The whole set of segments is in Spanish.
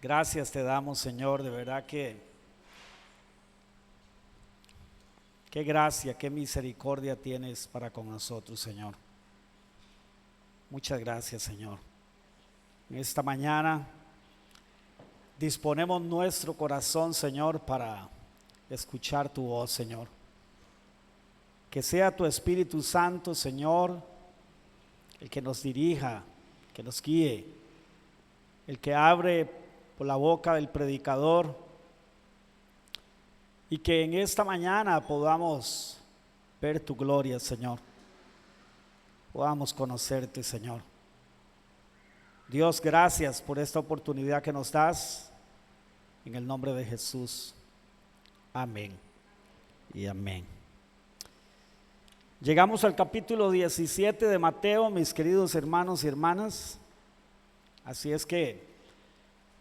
Gracias te damos, Señor, de verdad que qué gracia, qué misericordia tienes para con nosotros, Señor. Muchas gracias, Señor. En esta mañana disponemos nuestro corazón, Señor, para escuchar tu voz, Señor. Que sea tu Espíritu Santo, Señor, el que nos dirija, que nos guíe, el que abre por la boca del predicador, y que en esta mañana podamos ver tu gloria, Señor. Podamos conocerte, Señor. Dios, gracias por esta oportunidad que nos das. En el nombre de Jesús. Amén y amén. Llegamos al capítulo 17 de Mateo, mis queridos hermanos y hermanas. Así es que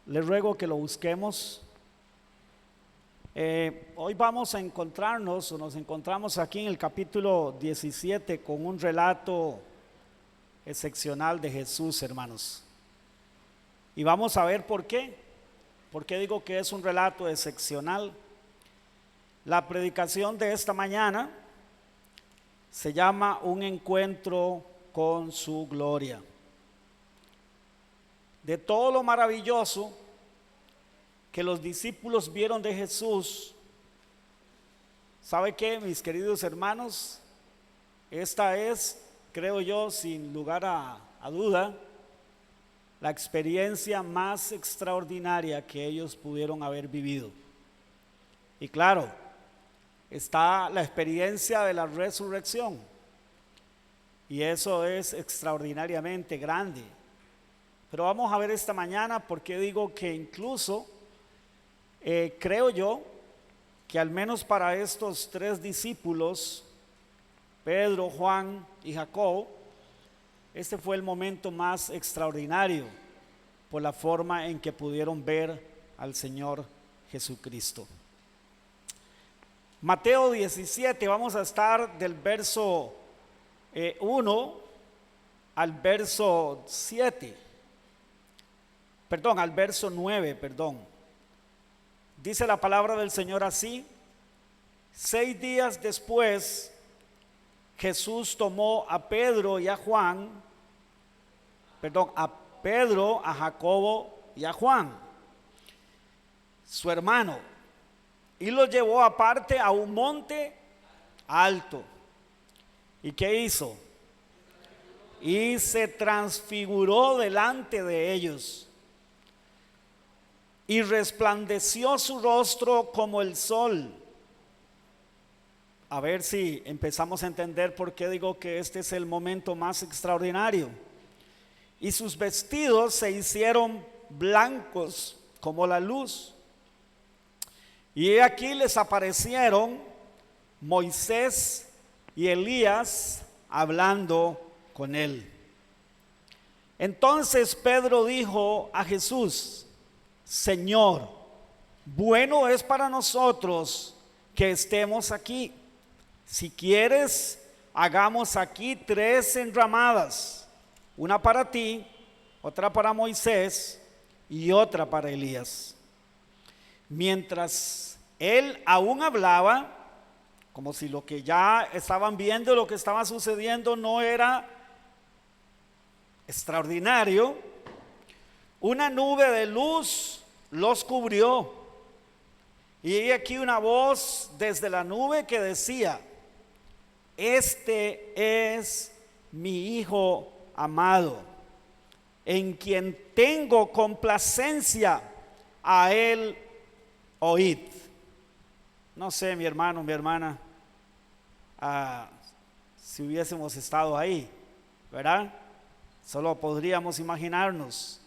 les ruego que lo busquemos. Hoy vamos a encontrarnos, o nos encontramos aquí en el capítulo 17 con un relato excepcional de Jesús, hermanos. Y vamos a ver por qué. ¿Por qué digo que es un relato excepcional? La predicación de esta mañana se llama Un encuentro con su gloria. De todo lo maravilloso que los discípulos vieron de Jesús, ¿sabe qué, mis queridos hermanos? Esta es, creo yo, sin lugar a duda, la experiencia más extraordinaria que ellos pudieron haber vivido. Y claro, está la experiencia de la resurrección, y eso es extraordinariamente grande. Pero vamos a ver esta mañana por qué digo que incluso creo yo que al menos para estos tres discípulos, Pedro, Juan y Jacob, este fue el momento más extraordinario por la forma en que pudieron ver al Señor Jesucristo. Mateo 17, vamos a estar del verso 1 al verso 7, al verso 9, Dice la palabra del Señor así: 6 días después, Jesús tomó a Pedro y a Juan, a Pedro, a Jacobo y a Juan, su hermano, y los llevó aparte a un monte alto. ¿Y qué hizo? Y se transfiguró delante de ellos, y resplandeció su rostro como el sol. A ver si empezamos a entender por qué digo que este es el momento más extraordinario. Y sus vestidos se hicieron blancos como la luz. Y aquí les aparecieron Moisés y Elías hablando con él. Entonces Pedro dijo a Jesús: Señor, bueno es para nosotros que estemos aquí. Si quieres, hagamos aquí 3 enramadas, una para ti, otra para Moisés y otra para Elías. Mientras él aún hablaba, como si lo que ya estaban viendo, lo que estaba sucediendo no era extraordinario, una nube de luz los cubrió, y aquí una voz desde la nube que decía: Este es mi Hijo amado, en quien tengo complacencia, a él oíd. No sé, mi hermano, mi hermana, si hubiésemos estado ahí, ¿verdad? Solo podríamos imaginarnos.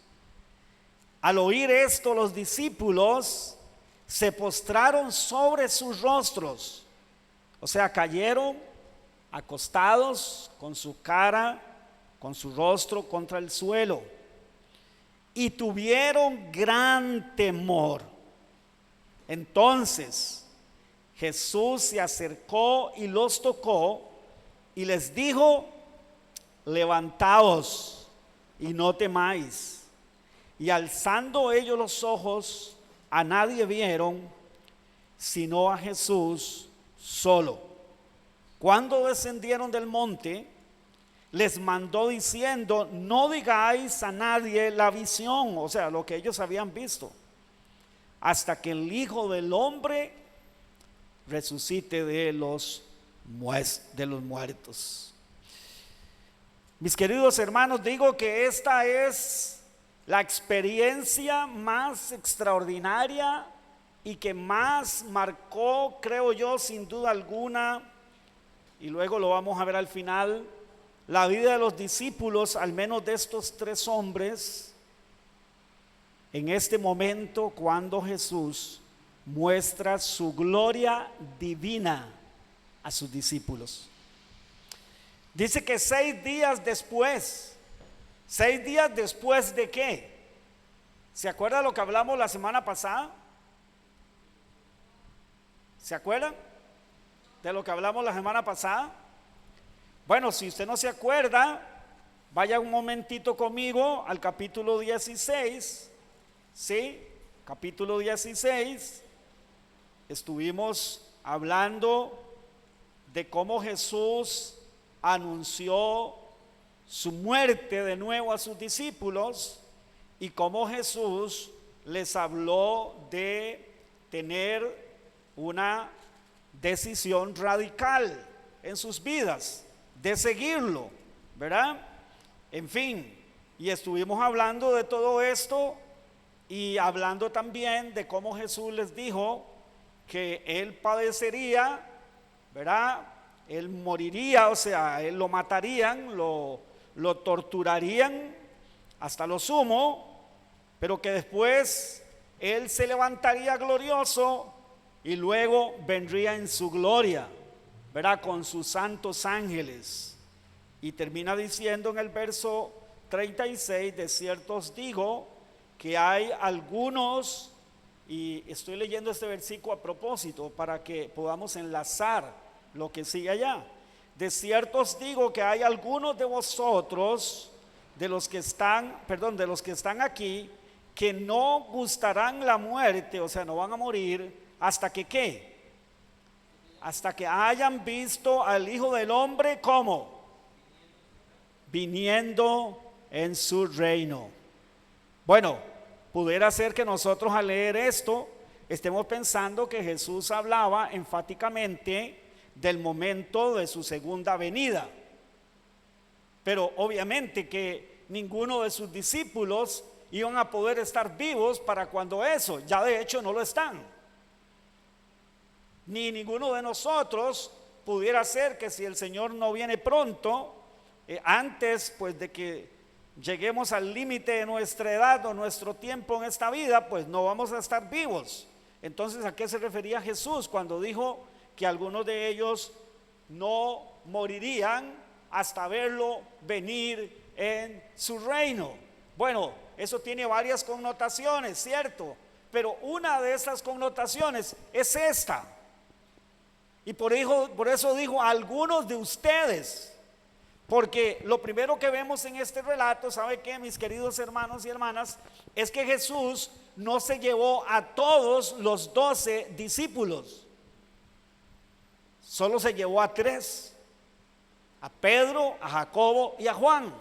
Al oír esto, los discípulos se postraron sobre sus rostros, o sea, cayeron acostados con su cara, con su rostro contra el suelo, y tuvieron gran temor. Entonces Jesús se acercó y los tocó y les dijo: levantaos y no temáis. y alzando ellos los ojos, a nadie vieron, sino a Jesús solo. Cuando descendieron del monte, les mandó diciendo: no digáis a nadie la visión, o sea, lo que ellos habían visto, hasta que el Hijo del Hombre resucite de los muertos. Mis queridos hermanos, digo que esta es la experiencia más extraordinaria y que más marcó, creo yo, sin duda alguna, y luego lo vamos a ver al final, la vida de los discípulos, al menos de estos tres hombres, en este momento cuando Jesús muestra su gloria divina a sus discípulos. Dice que 6 días después, ¿de qué? ¿Se acuerda lo que hablamos la semana pasada? ¿Se acuerdan de lo que hablamos la semana pasada? Bueno, si usted no se acuerda, vaya un momentito conmigo al capítulo 16, ¿sí? Capítulo 16, estuvimos hablando de cómo Jesús anunció su muerte de nuevo a sus discípulos y cómo Jesús les habló de tener una decisión radical en sus vidas, de seguirlo, ¿verdad? En fin, y estuvimos hablando de todo esto y hablando también de cómo Jesús les dijo que Él padecería, ¿verdad? Él moriría, o sea, Él lo matarían, lo torturarían hasta lo sumo, pero que después Él se levantaría glorioso y luego vendría en su gloria, ¿verdad? Con sus santos ángeles. Y termina diciendo en el verso 36: de cierto os digo que hay algunos, y estoy leyendo este versículo a propósito para que podamos enlazar lo que sigue allá. De cierto os digo que hay algunos de vosotros, de los que están aquí, que no gustarán la muerte, o sea, no van a morir hasta que ¿qué? Hasta que hayan visto al Hijo del Hombre, ¿cómo? Viniendo en su reino. Bueno, pudiera ser que nosotros al leer esto estemos pensando que Jesús hablaba enfáticamente del momento de su segunda venida, pero obviamente que ninguno de sus discípulos iban a poder estar vivos para cuando eso, ya de hecho no lo están, ni ninguno de nosotros. Pudiera ser que si el Señor no viene pronto, antes pues de que lleguemos al límite de nuestra edad o nuestro tiempo en esta vida, pues no vamos a estar vivos. Entonces, ¿a qué se refería Jesús cuando dijo que algunos de ellos no morirían hasta verlo venir en su reino? Bueno, eso tiene varias connotaciones, ¿cierto? Pero una de esas connotaciones es esta. Y por eso dijo algunos de ustedes. Porque lo primero que vemos en este relato, ¿sabe qué, mis queridos hermanos y hermanas? Es que Jesús no se llevó a todos los 12 discípulos. Solo se llevó a 3, a Pedro, a Jacobo y a Juan.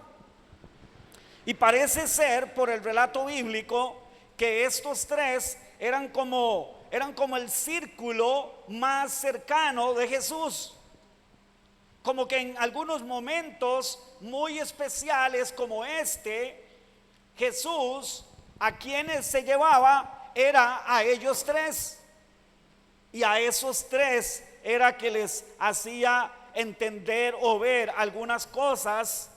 Y parece ser, por el relato bíblico, que estos 3 eran como el círculo más cercano de Jesús. Como que en algunos momentos muy especiales como este, Jesús a quienes se llevaba era a ellos 3. Y a esos 3 era que les hacía entender o ver algunas cosas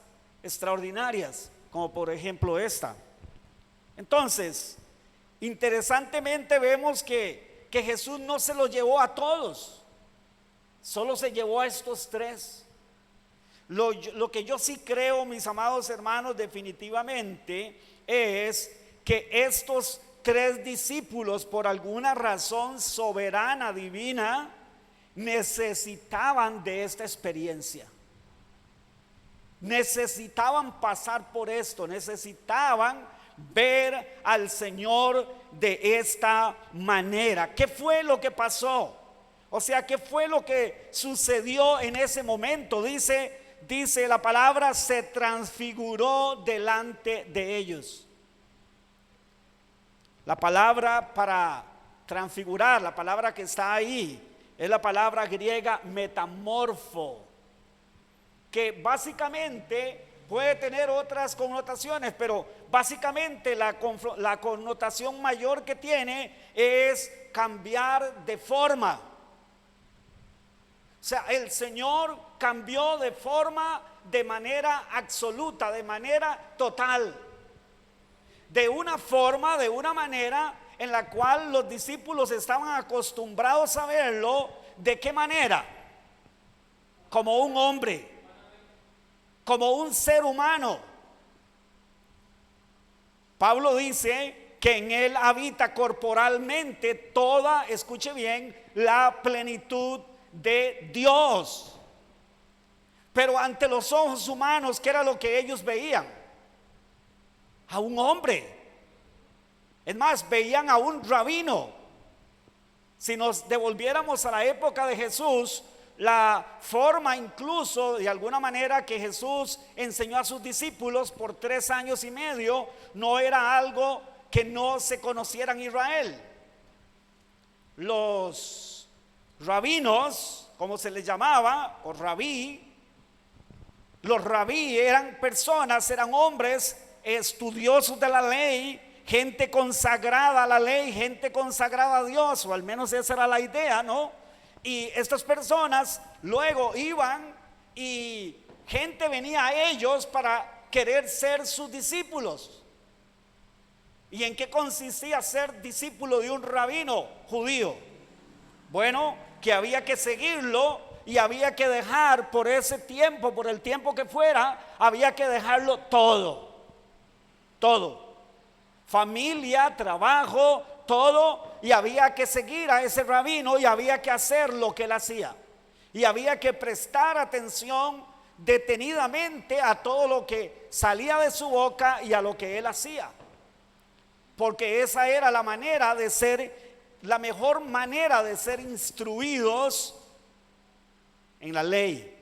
extraordinarias, como por ejemplo esta. Entonces, interesantemente vemos que Jesús no se los llevó a todos, solo se llevó a estos 3. Lo que yo sí creo, mis amados hermanos, definitivamente es que estos 3 discípulos, por alguna razón soberana, divina, necesitaban de esta experiencia. Necesitaban pasar por esto, necesitaban ver al Señor de esta manera. ¿Qué fue lo que pasó? O sea, ¿qué fue lo que sucedió en ese momento? Dice la palabra, se transfiguró delante de ellos. La palabra para transfigurar, la palabra que está ahí, es la palabra griega metamorfo, que básicamente puede tener otras connotaciones, pero básicamente la connotación mayor que tiene es cambiar de forma. O sea, el Señor cambió de forma de manera absoluta, de manera total. De una forma, de una manera en la cual los discípulos estaban acostumbrados a verlo. ¿De qué manera? Como un hombre, como un ser humano. Pablo dice que en él habita corporalmente toda, escuche bien, la plenitud de Dios. Pero ante los ojos humanos, ¿qué era lo que ellos veían? A un hombre. Es más, veían a un rabino. Si nos devolviéramos a la época de Jesús, la forma incluso de alguna manera que Jesús enseñó a sus discípulos por 3 años y medio, no era algo que no se conociera en Israel. Los rabinos, como se les llamaba, o rabí, los rabí eran personas, eran hombres estudiosos de la ley, gente consagrada a la ley, gente consagrada a Dios, o al menos esa era la idea, ¿no? Y estas personas luego iban y gente venía a ellos para querer ser sus discípulos. ¿Y en qué consistía ser discípulo de un rabino judío? Bueno, que había que seguirlo y había que dejar por ese tiempo, por el tiempo que fuera, había que dejarlo todo. Familia, trabajo, todo, y había que seguir a ese rabino y había que hacer lo que él hacía. Y había que prestar atención detenidamente a todo lo que salía de su boca y a lo que él hacía. Porque esa era la manera de ser, la mejor manera de ser instruidos en la ley.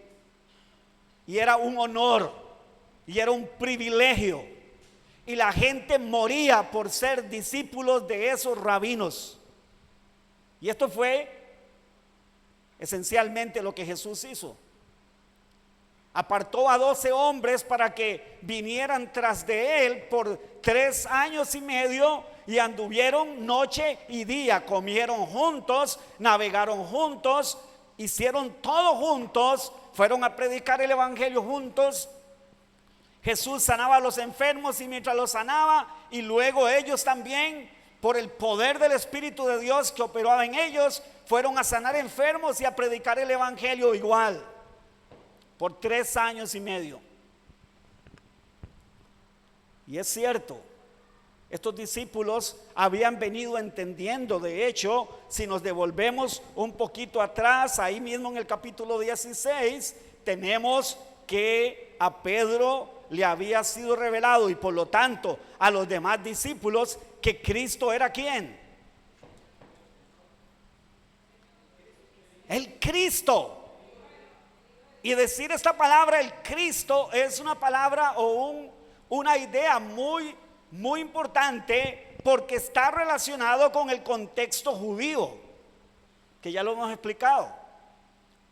Y era un honor, y era un privilegio. Y la gente moría por ser discípulos de esos rabinos. Y esto fue esencialmente lo que Jesús hizo. Apartó a 12 hombres para que vinieran tras de él por 3 años y medio y anduvieron noche y día, comieron juntos, navegaron juntos, hicieron todo juntos, fueron a predicar el evangelio juntos. Jesús sanaba a los enfermos y mientras los sanaba, y luego ellos también, por el poder del Espíritu de Dios que operaba en ellos, fueron a sanar enfermos y a predicar el evangelio igual, por 3 años y medio. Y es cierto, estos discípulos habían venido entendiendo. De hecho, si nos devolvemos un poquito atrás, ahí mismo en el capítulo 16, tenemos que a Pedro le había sido revelado, y por lo tanto a los demás discípulos, que Cristo era ¿quién? El Cristo. Y decir esta palabra, el Cristo, es una palabra o una idea muy importante, porque está relacionado con el contexto judío, que ya lo hemos explicado,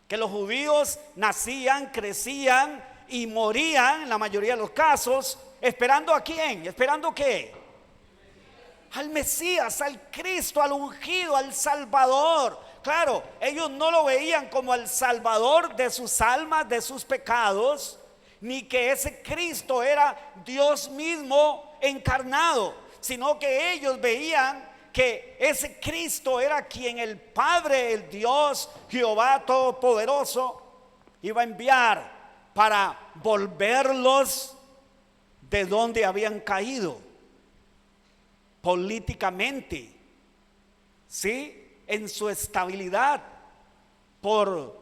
que los judíos nacían, crecían y morían en la mayoría de los casos, esperando ¿a quién? ¿Esperando qué? Al Mesías, al Cristo, al ungido, al Salvador. Claro, ellos no lo veían como el Salvador de sus almas, de sus pecados, ni que ese Cristo era Dios mismo encarnado, sino que ellos veían que ese Cristo era quien el Padre, el Dios, Jehová Todopoderoso, iba a enviar para volverlos de donde habían caído políticamente, ¿sí? En su estabilidad, por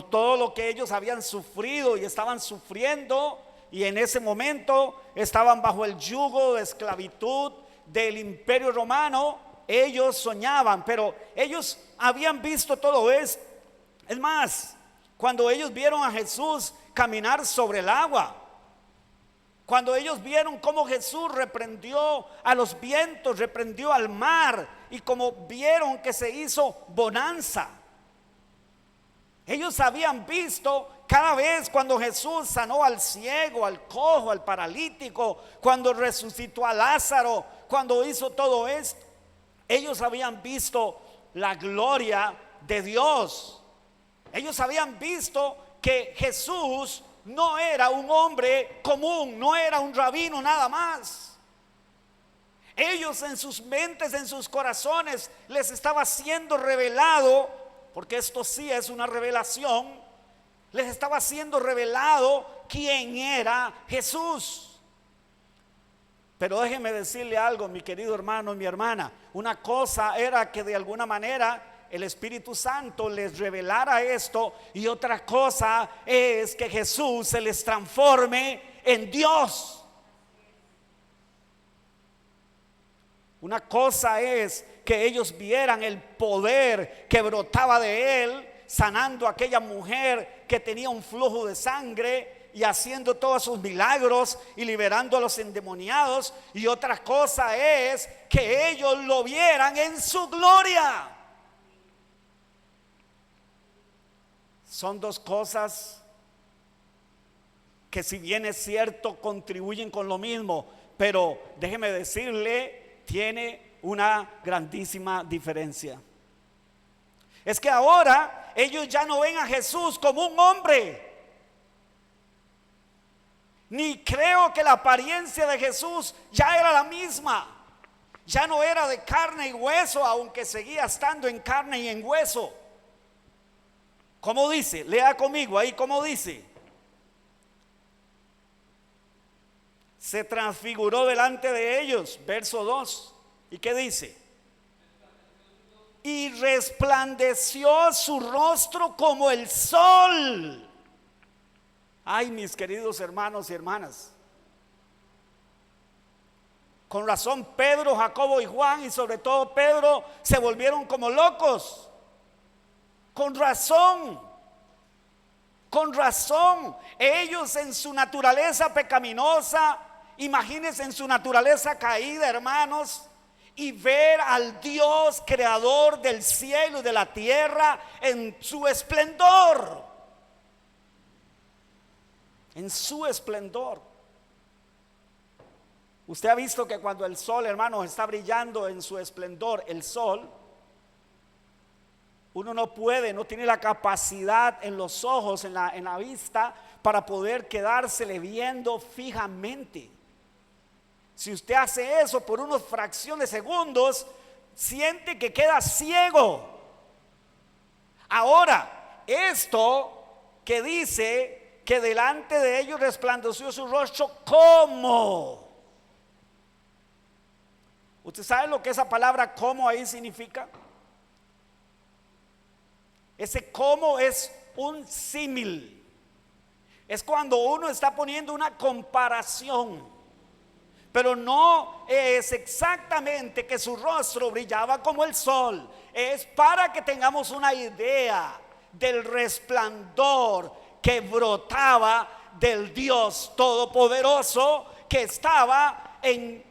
todo lo que ellos habían sufrido y estaban sufriendo, y en ese momento estaban bajo el yugo de esclavitud del Imperio Romano. Ellos soñaban, pero ellos habían visto todo esto. Es más, cuando ellos vieron a Jesús caminar sobre el agua, cuando ellos vieron cómo Jesús reprendió a los vientos, reprendió al mar, y como vieron que se hizo bonanza, ellos habían visto cada vez cuando Jesús sanó al ciego, al cojo, al paralítico, cuando resucitó a Lázaro, cuando hizo todo esto, ellos habían visto la gloria de Dios. Ellos habían visto que Jesús no era un hombre común, no era un rabino nada más. Ellos en sus mentes, en sus corazones, les estaba siendo revelado, porque esto sí es una revelación, les estaba siendo revelado quién era Jesús. Pero déjeme decirle algo, mi querido hermano y mi hermana. Una cosa era que de alguna manera el Espíritu Santo les revelara esto, y otra cosa es que Jesús se les transforme en Dios. Una cosa es que ellos vieran el poder que brotaba de él, sanando a aquella mujer que tenía un flujo de sangre y haciendo todos sus milagros y liberando a los endemoniados, y otra cosa es que ellos lo vieran en su gloria. Son dos cosas que, si bien es cierto, contribuyen con lo mismo, pero déjeme decirle, tiene una grandísima diferencia. Es que ahora ellos ya no ven a Jesús como un hombre, ni creo que la apariencia de Jesús ya era la misma. Ya no era de carne y hueso, aunque seguía estando en carne y en hueso. ¿Cómo dice? Lea conmigo ahí, ¿cómo dice? Se transfiguró delante de ellos, verso 2. ¿Y qué dice? Y resplandeció su rostro como el sol. Ay, mis queridos hermanos y hermanas, con razón Pedro, Jacobo y Juan, y sobre todo Pedro, se volvieron como locos. Con razón, ellos en su naturaleza pecaminosa, imagínense en su naturaleza caída, hermanos, y ver al Dios creador del cielo y de la tierra en su esplendor. En su esplendor. Usted ha visto que cuando el sol, hermanos, está brillando en su esplendor, el sol, uno no tiene la capacidad en los ojos, en la vista, para poder quedársele viendo fijamente. Si usted hace eso por unas fracciones de segundos, siente que queda ciego. Ahora, esto que dice que delante de ellos resplandeció su rostro, ¿cómo? ¿Usted sabe lo que esa palabra "cómo" ahí significa? Ese "cómo" es un símil. Es cuando uno está poniendo una comparación, pero no es exactamente que su rostro brillaba como el sol. Es para que tengamos una idea del resplandor que brotaba del Dios Todopoderoso, que estaba en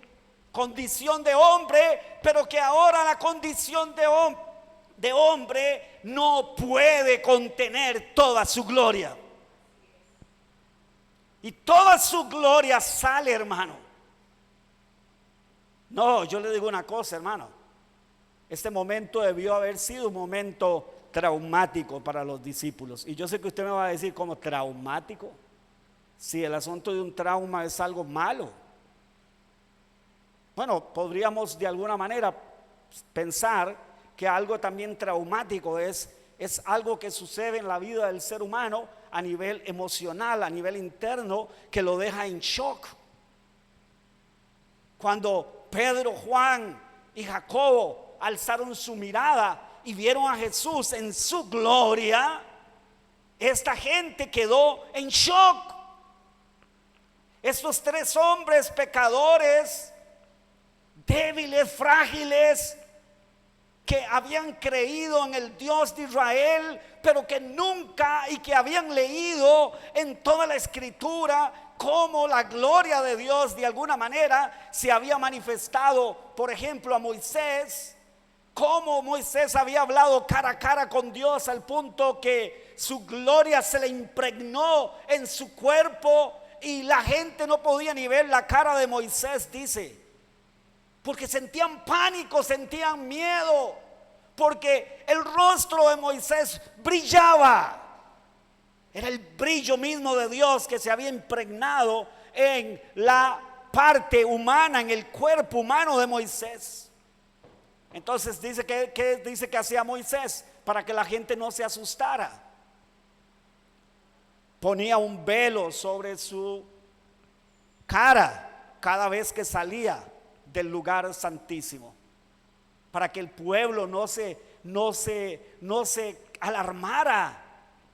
condición de hombre, pero que ahora la condición de hombre no puede contener toda su gloria. Y toda su gloria sale, hermano. No, yo le digo una cosa, hermano. Este momento debió haber sido un momento traumático para los discípulos. Y yo sé que usted me va a decir, ¿cómo traumático? Si el asunto de un trauma es algo malo. Bueno, podríamos de alguna manera pensar que algo también traumático es algo que sucede en la vida del ser humano a nivel emocional, a nivel interno, que lo deja en shock. Cuando Pedro, Juan y Jacobo alzaron su mirada y vieron a Jesús en su gloria, esta gente quedó en shock. estos tres hombres pecadores, débiles, frágiles, que habían creído en el Dios de Israel, pero que nunca, y que habían leído en toda la escritura cómo la gloria de Dios de alguna manera se había manifestado, por ejemplo, a Moisés, cómo Moisés había hablado cara a cara con Dios al punto que su gloria se le impregnó en su cuerpo y la gente no podía ni ver la cara de Moisés, dice, porque sentían pánico, sentían miedo, porque el rostro de Moisés brillaba. Era el brillo mismo de Dios que se había impregnado en la parte humana, en el cuerpo humano de Moisés. Entonces dice que dice que hacía Moisés para que la gente no se asustara. Ponía un velo sobre su cara cada vez que salía del lugar santísimo, para que el pueblo no se alarmara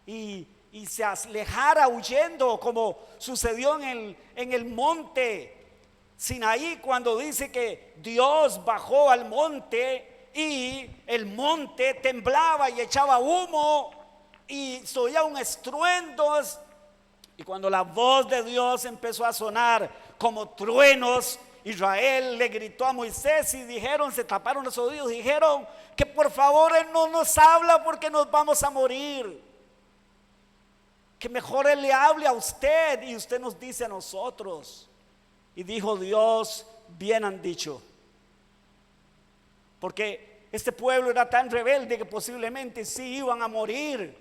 y se alejara huyendo, como sucedió en el monte Sinaí, cuando dice que Dios bajó al monte y el monte temblaba y echaba humo y se oía un estruendo, y cuando la voz de Dios empezó a sonar como truenos, Israel le gritó a Moisés y dijeron, se taparon los oídos, dijeron que por favor Él no nos habla porque nos vamos a morir, que mejor Él le hable a usted y usted nos dice a nosotros. Y dijo Dios, bien han dicho, porque este pueblo era tan rebelde que posiblemente sí iban a morir,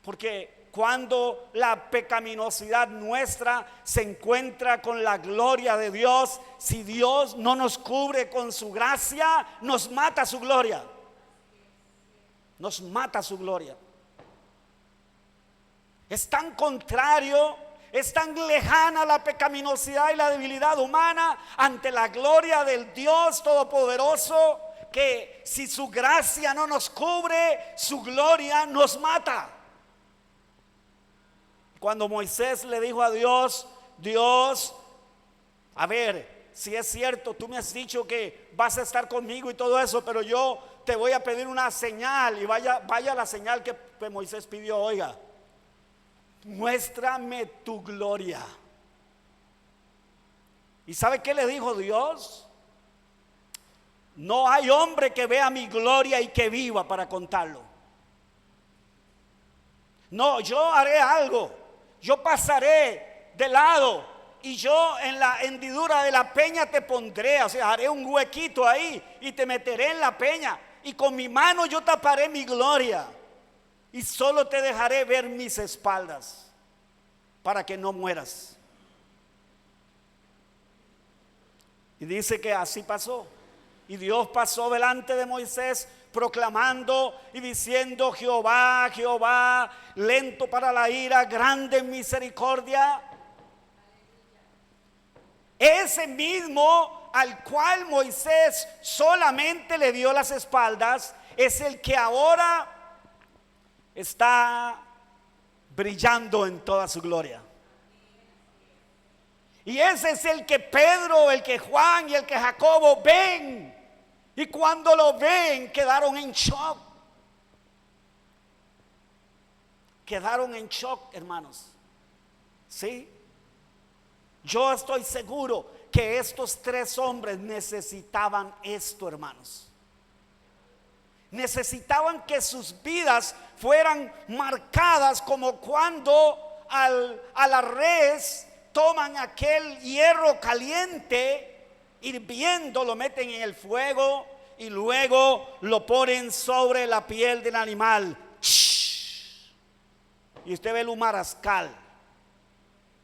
porque cuando la pecaminosidad nuestra se encuentra con la gloria de Dios, si Dios no nos cubre con su gracia, nos mata su gloria. Nos mata su gloria. Es tan contrario, es tan lejana la pecaminosidad y la debilidad humana ante la gloria del Dios Todopoderoso, que si su gracia no nos cubre, su gloria nos mata. Cuando Moisés le dijo a Dios, Dios, a ver, si es cierto, tú me has dicho que vas a estar conmigo y todo eso, pero yo te voy a pedir una señal, y vaya la señal que Moisés pidió. Oiga, muéstrame tu gloria. ¿Y sabe qué le dijo Dios? No hay hombre que vea mi gloria y que viva para contarlo. No, yo haré algo. Yo pasaré de lado y yo en la hendidura de la peña te pondré, o sea, haré un huequito ahí y te meteré en la peña y con mi mano yo taparé mi gloria y solo te dejaré ver mis espaldas para que no mueras. Y dice que así pasó. Y Dios pasó delante de Moisés proclamando y diciendo: Jehová, Jehová, lento para la ira, grande en misericordia. Ese mismo al cual Moisés solamente le dio las espaldas es el que ahora está brillando en toda su gloria. Y ese es el que Pedro, el que Juan y el que Jacobo ven. Y cuando lo ven, quedaron en shock. Quedaron en shock, hermanos. ¿Sí? Yo estoy seguro que estos tres hombres necesitaban esto, hermanos. Necesitaban que sus vidas fueran marcadas como cuando a la res toman aquel hierro caliente, hirviendo, lo meten en el fuego y luego lo ponen sobre la piel del animal. Y usted ve el humarascal.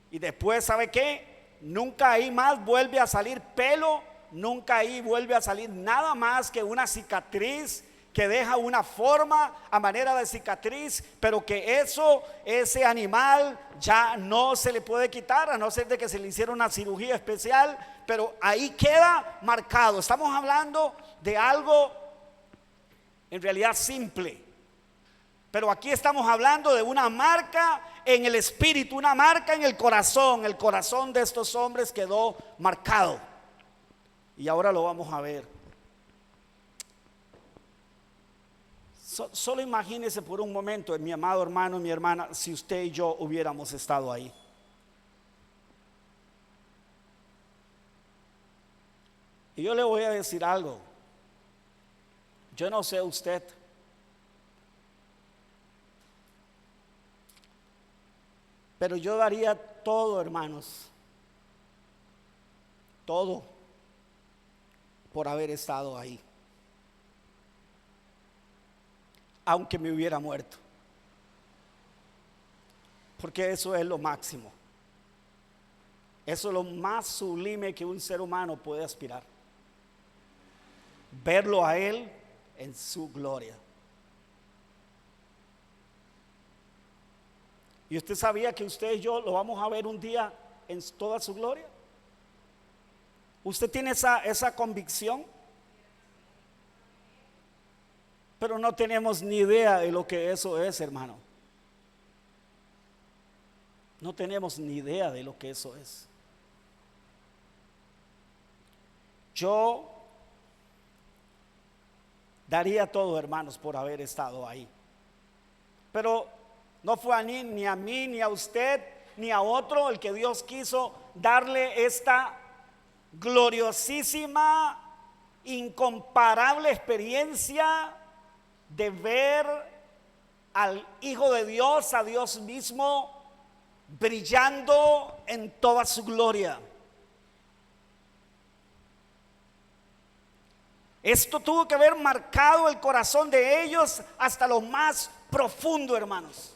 Y después, ¿sabe qué? Nunca ahí más vuelve a salir pelo, nunca ahí vuelve a salir nada más que una cicatriz que deja una forma a manera de cicatriz, pero que ese animal ya no se le puede quitar, a no ser de que se le hiciera una cirugía especial, pero ahí queda marcado. Estamos hablando de algo en realidad simple, Pero aquí estamos hablando de una marca en el espíritu, una marca en el corazón. El corazón de estos hombres quedó marcado. Y ahora lo vamos a ver. Solo imagínese por un momento, mi amado hermano y mi hermana, si usted y yo hubiéramos estado ahí. Y yo le voy a decir algo. Yo no sé usted, pero yo daría todo, hermanos, todo por haber estado ahí, aunque me hubiera muerto, porque eso es lo máximo, eso es lo más sublime que un ser humano puede aspirar, verlo a Él en su gloria. ¿Y usted sabía que usted y yo lo vamos a ver un día en toda su gloria? ¿Usted tiene esa convicción? Pero no tenemos ni idea de lo que eso es, hermano. No tenemos ni idea de lo que eso es. Yo daría todo, hermanos, por haber estado ahí. Pero no fue ni a mí, ni a usted, ni a otro el que Dios quiso darle esta gloriosísima, incomparable experiencia de ver al Hijo de Dios, a Dios mismo, brillando en toda su gloria. Esto tuvo que haber marcado el corazón de ellos hasta lo más profundo, hermanos.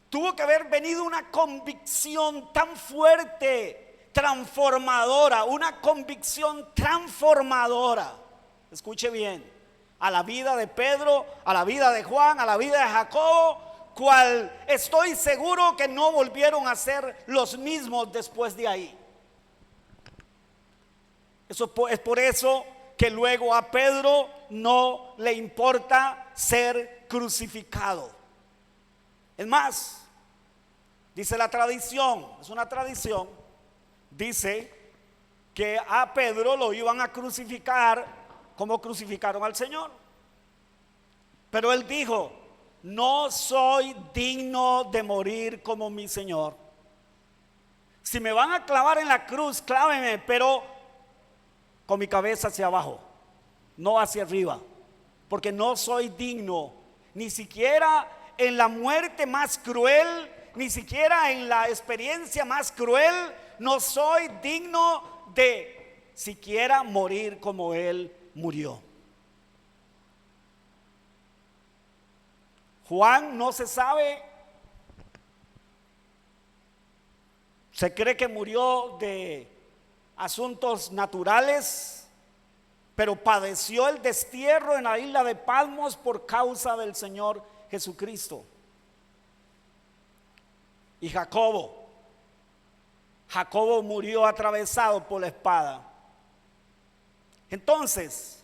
Tuvo que haber venido una convicción tan fuerte, transformadora, una convicción transformadora. Escuche bien, a la vida de Pedro, a la vida de Juan, a la vida de Jacobo, cual estoy seguro que no volvieron a ser los mismos después de ahí. Eso es por eso que luego a Pedro no le importa ser crucificado. Es más, dice la tradición, es una tradición, dice que a Pedro lo iban a crucificar como crucificaron al Señor. Pero él dijo: no soy digno de morir como mi Señor. Si me van a clavar en la cruz, clávenme, pero con mi cabeza hacia abajo, no hacia arriba, porque no soy digno, ni siquiera en la muerte más cruel, ni siquiera en la experiencia más cruel, no soy digno de siquiera morir como Él murió. Juan no se sabe, se cree que murió de asuntos naturales, pero padeció el destierro en la isla de Patmos por causa del Señor Jesucristo. Y Jacobo murió atravesado por la espada. Entonces,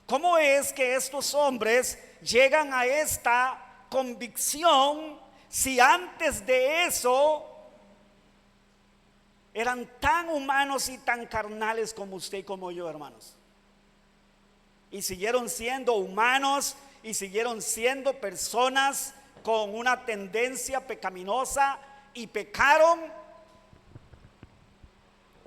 ¿cómo es que estos hombres llegan a esta convicción si antes de eso eran tan humanos y tan carnales como usted y como yo, hermanos? Y siguieron siendo humanos y siguieron siendo personas con una tendencia pecaminosa y pecaron.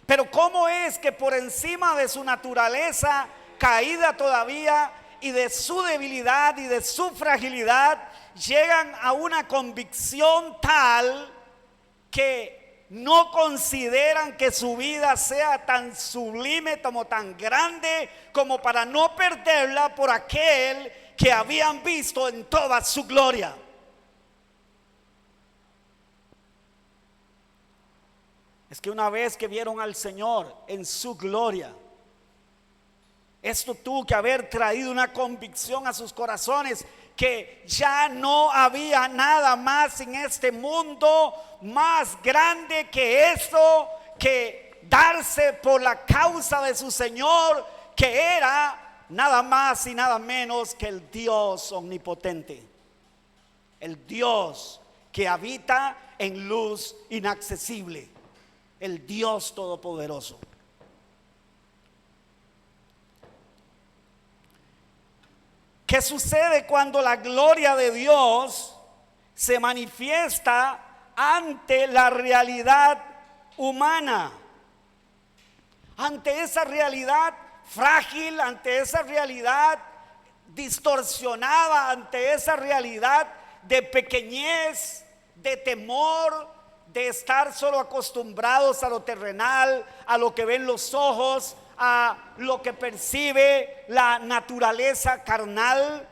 Pero ¿cómo es que por encima de su naturaleza caída todavía y de su debilidad y de su fragilidad llegan a una convicción tal que no consideran que su vida sea tan sublime como tan grande como para no perderla por aquel que habían visto en toda su gloria? Es que una vez que vieron al Señor en su gloria, esto tuvo que haber traído una convicción a sus corazones que ya no había nada más en este mundo más grande que eso, que darse por la causa de su Señor, que era nada más y nada menos que el Dios omnipotente, el Dios que habita en luz inaccesible, el Dios todopoderoso. ¿Qué sucede cuando la gloria de Dios se manifiesta ante la realidad humana? Ante esa realidad frágil, ante esa realidad distorsionada, ante esa realidad de pequeñez, de temor, de estar solo acostumbrados a lo terrenal, a lo que ven los ojos, a lo que percibe la naturaleza carnal.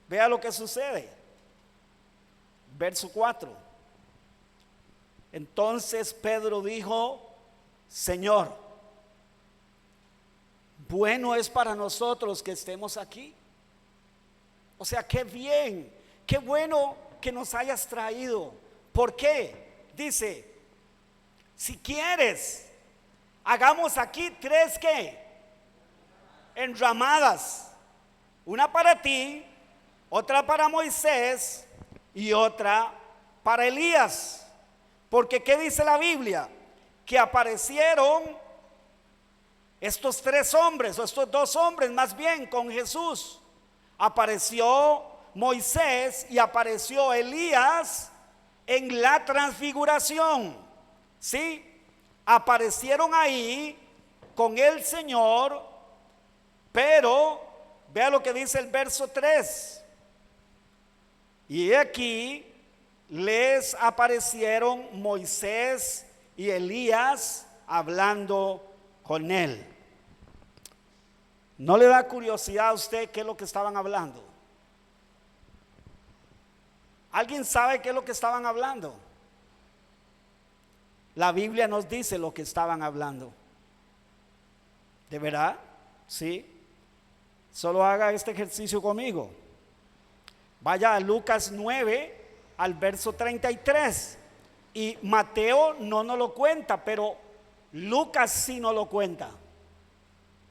Vea lo que sucede. Verso 4. Entonces Pedro dijo: Señor, bueno es para nosotros que estemos aquí. O sea, qué bien, qué bueno que nos hayas traído. ¿Por qué? Dice: si quieres, hagamos aquí 3 ¿qué? Enramadas. Una para ti, otra para Moisés y otra para Elías. Porque ¿qué dice la Biblia? Que aparecieron estos 3 hombres, o estos 2 hombres más bien, con Jesús. Apareció Moisés y apareció Elías en la transfiguración. ¿Sí? Aparecieron ahí con el Señor, pero vea lo que dice el verso 3. Y aquí les aparecieron Moisés y Elías hablando con él. ¿No le da curiosidad a usted qué es lo que estaban hablando? ¿Alguien sabe qué es lo que estaban hablando? La Biblia nos dice lo que estaban hablando. ¿De verdad? Sí. Solo haga este ejercicio conmigo. Vaya a Lucas 9 al verso 33. Y Mateo no nos lo cuenta, pero Lucas sí nos lo cuenta.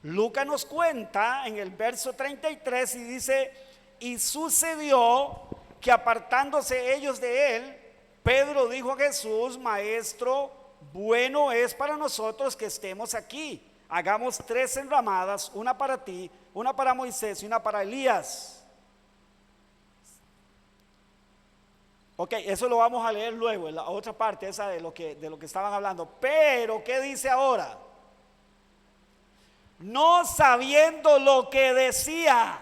Lucas nos cuenta en el verso 33 y dice: y sucedió que apartándose ellos de él, Pedro dijo a Jesús: Maestro, bueno es para nosotros que estemos aquí. Hagamos 3 enramadas, una para ti, una para Moisés y una para Elías. Ok, eso lo vamos a leer luego, en la otra parte esa de lo que estaban hablando. Pero, ¿qué dice ahora? No sabiendo lo que decía.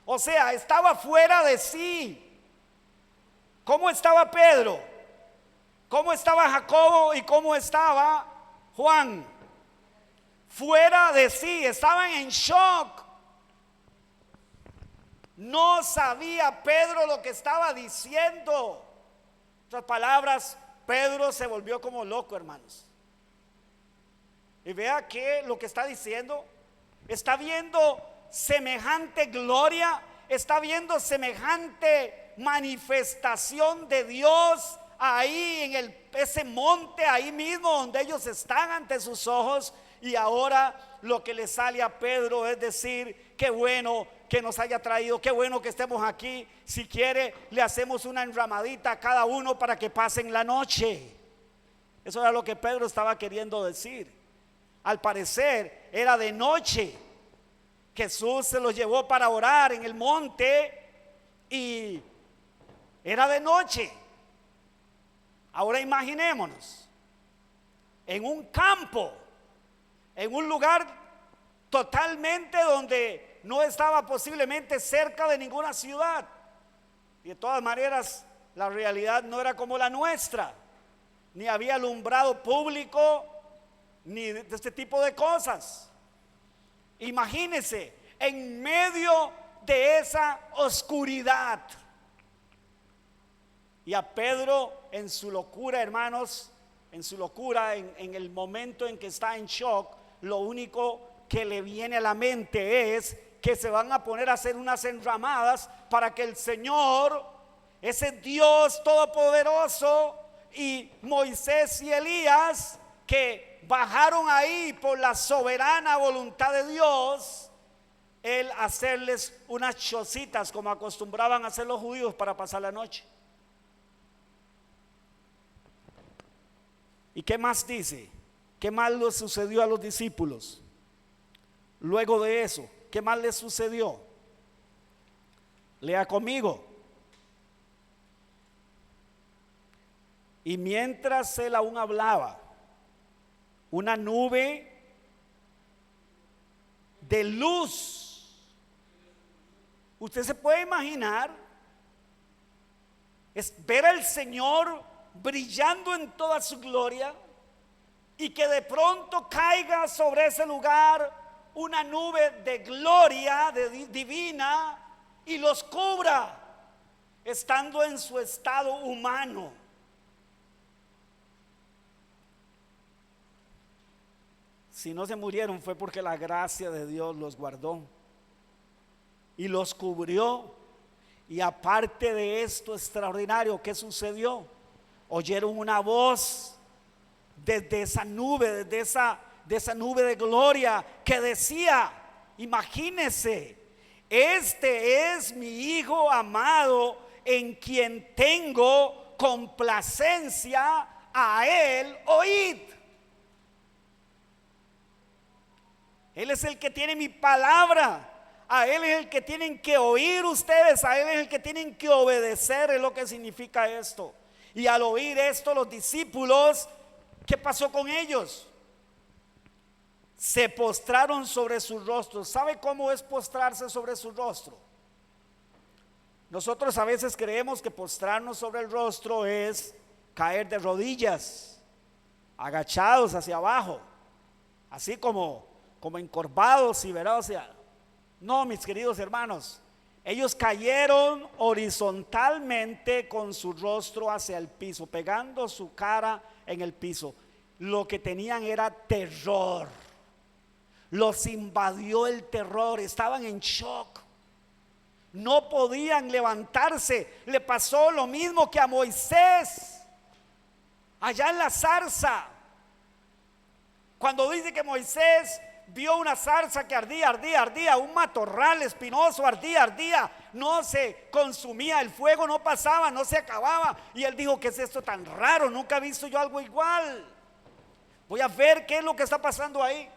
O sea, estaba fuera de sí. ¿Cómo estaba Pedro? ¿Cómo estaba Jacobo? ¿Y cómo estaba Juan? Fuera de sí, estaban en shock. No sabía Pedro lo que estaba diciendo. En otras palabras, Pedro se volvió como loco, hermanos. Y vea que lo que está diciendo, está viendo semejante gloria, está viendo semejante manifestación de Dios ahí en ese monte, ahí mismo donde ellos están ante sus ojos. Y ahora lo que le sale a Pedro es decir: qué bueno que nos haya traído, qué bueno que estemos aquí. Si quiere, le hacemos una enramadita a cada uno para que pasen la noche. Eso era lo que Pedro estaba queriendo decir. Al parecer era de noche. Jesús se los llevó para orar en el monte y era de noche. Ahora imaginémonos en un campo, en un lugar totalmente donde no estaba posiblemente cerca de ninguna ciudad. Y de todas maneras, la realidad no era como la nuestra. Ni había alumbrado público, ni de este tipo de cosas. Imagínense, en medio de esa oscuridad. Y a Pedro en su locura, hermanos, en su locura, en el momento en que está en shock, lo único que le viene a la mente es que se van a poner a hacer unas enramadas para que el Señor, ese Dios todopoderoso, y Moisés y Elías, que bajaron ahí por la soberana voluntad de Dios, el hacerles unas chocitas como acostumbraban a hacer los judíos para pasar la noche. ¿Y qué más dice? ¿Qué más le sucedió a los discípulos? Luego de eso, ¿qué más les sucedió? Lea conmigo. Y mientras él aún hablaba, una nube de luz. Usted se puede imaginar, es ver al Señor brillando en toda su gloria y que de pronto caiga sobre ese lugar una nube de gloria divina y los cubra, estando en su estado humano. Si no se murieron fue porque la gracia de Dios los guardó y los cubrió. Y aparte de esto extraordinario, ¿qué sucedió? Oyeron una voz desde esa nube, de esa nube de gloria que decía, imagínense, este es mi Hijo amado en quien tengo complacencia, a Él oíd. Él es el que tiene mi palabra, a Él es el que tienen que oír ustedes, a Él es el que tienen que obedecer, es lo que significa esto. Y al oír esto los discípulos, ¿qué pasó con ellos? Se postraron sobre sus rostros. ¿Sabe cómo es postrarse sobre su rostro? Nosotros a veces creemos que postrarnos sobre el rostro es caer de rodillas, agachados hacia abajo, así como encorvados y verados. No, mis queridos hermanos, ellos cayeron horizontalmente con su rostro hacia el piso, pegando su cara en el piso. Lo que tenían era terror. Los invadió el terror, estaban en shock. No podían levantarse. Le pasó lo mismo que a Moisés allá en la zarza. Cuando dice que Moisés vio una zarza que ardía, un matorral espinoso, ardía, no se consumía, el fuego no pasaba, no se acababa. Y él dijo, ¿qué es esto tan raro? Nunca he visto yo algo igual. Voy a ver qué es lo que está pasando ahí.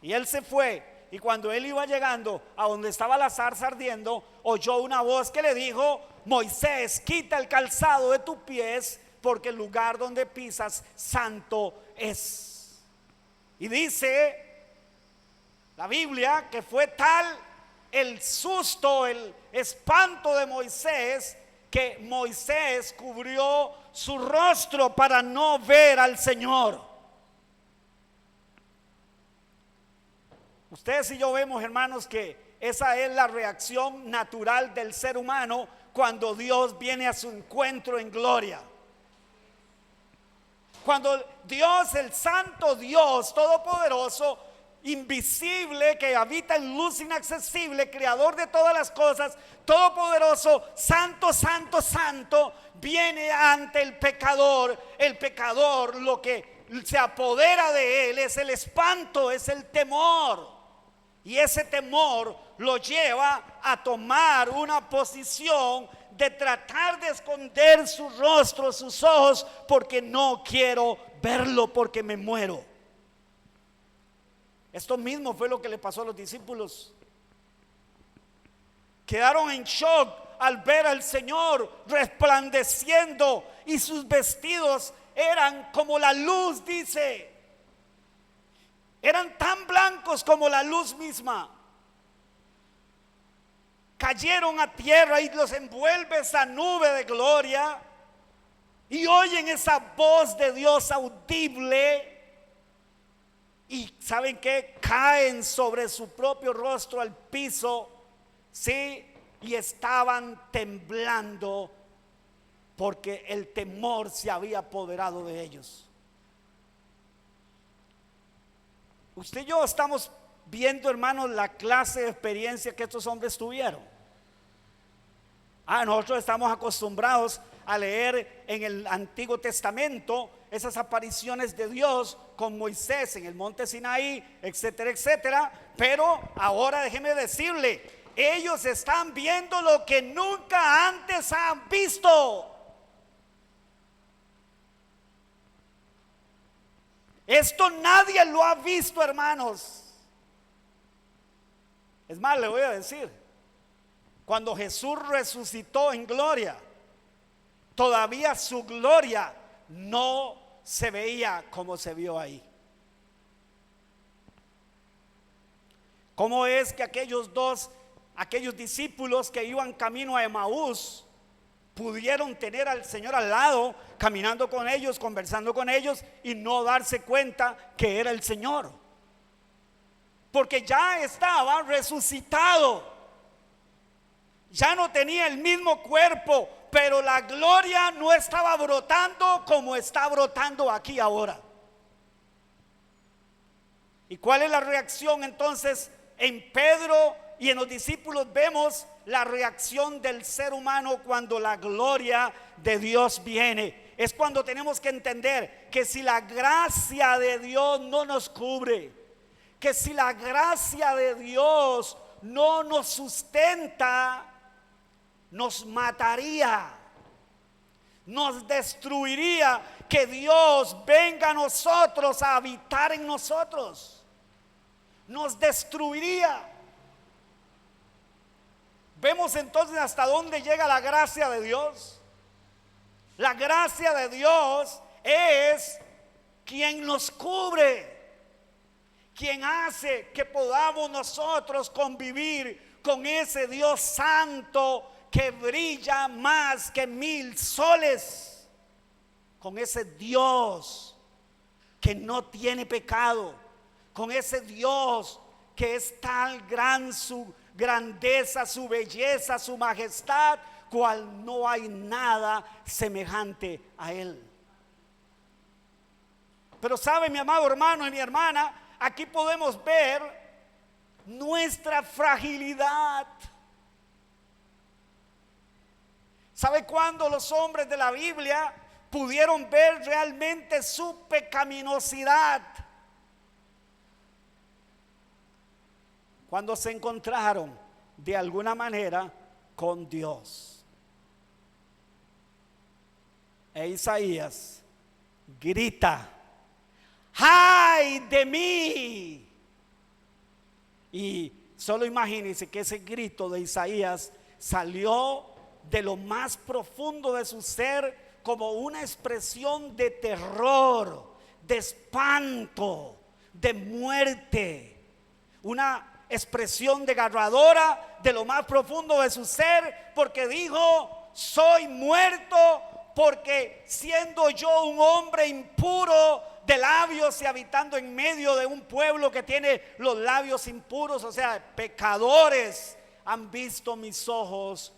Y él se fue, y cuando él iba llegando a donde estaba la zarza ardiendo, oyó una voz que le dijo, Moisés, quita el calzado de tus pies, porque el lugar donde pisas santo es. Y dice la Biblia que fue tal el susto, el espanto de Moisés, que Moisés cubrió su rostro para no ver al Señor. Ustedes y yo vemos, hermanos, que esa es la reacción natural del ser humano cuando Dios viene a su encuentro en gloria. Cuando Dios, el santo Dios todopoderoso, invisible, que habita en luz inaccesible, creador de todas las cosas, todopoderoso, santo, santo, santo, viene ante el pecador lo que se apodera de él es el espanto, es el temor. Y ese temor lo lleva a tomar una posición de tratar de esconder su rostro, sus ojos, porque no quiero verlo, porque me muero. Esto mismo fue lo que le pasó a los discípulos. Quedaron en shock al ver al Señor resplandeciendo, y sus vestidos eran como la luz, dice. Eran tan blancos como la luz misma. Cayeron a tierra y los envuelve esa nube de gloria, y oyen esa voz de Dios audible. Y ¿saben qué? Caen sobre su propio rostro al piso, ¿sí? Y estaban temblando porque el temor se había apoderado de ellos. Usted y yo estamos viendo, hermanos, la clase de experiencia que estos hombres tuvieron. Nosotros estamos acostumbrados a leer en el Antiguo Testamento esas apariciones de Dios con Moisés en el monte Sinaí, etcétera, etcétera. Pero ahora déjeme decirle, ellos están viendo lo que nunca antes han visto. Esto nadie lo ha visto, hermanos. Es más, le voy a decir, cuando Jesús resucitó en gloria, todavía su gloria no se veía como se vio ahí. ¿Cómo es que aquellos discípulos que iban camino a Emaús pudieron tener al Señor al lado, caminando con ellos, conversando con ellos, y no darse cuenta que era el Señor? Porque ya estaba resucitado, ya no tenía el mismo cuerpo, pero la gloria no estaba brotando como está brotando aquí ahora. ¿Y cuál es la reacción entonces en Pedro y en los discípulos? Vemos la reacción del ser humano cuando la gloria de Dios viene. Es cuando tenemos que entender que si la gracia de Dios no nos cubre, que si la gracia de Dios no nos sustenta, nos mataría, nos destruiría que Dios venga a nosotros a habitar en nosotros. Nos destruiría. Vemos entonces hasta dónde llega la gracia de Dios. La gracia de Dios es quien nos cubre, quien hace que podamos nosotros convivir con ese Dios santo que brilla más que 1000 soles, con ese Dios que no tiene pecado, con ese Dios que es tal gran su grandeza, su belleza, su majestad, cual no hay nada semejante a Él. Pero sabe, mi amado hermano y mi hermana, aquí podemos ver nuestra fragilidad. ¿Sabe cuándo los hombres de la Biblia pudieron ver realmente su pecaminosidad? Cuando se encontraron de alguna manera con Dios. E Isaías grita: ¡ay de mí! Y solo imagínense que ese grito de Isaías salió de lo más profundo de su ser como una expresión de terror, de espanto, de muerte, una expresión desgarradora de lo más profundo de su ser, porque dijo: soy muerto, porque siendo yo un hombre impuro de labios y habitando en medio de un pueblo que tiene los labios impuros, o sea, pecadores, han visto mis ojos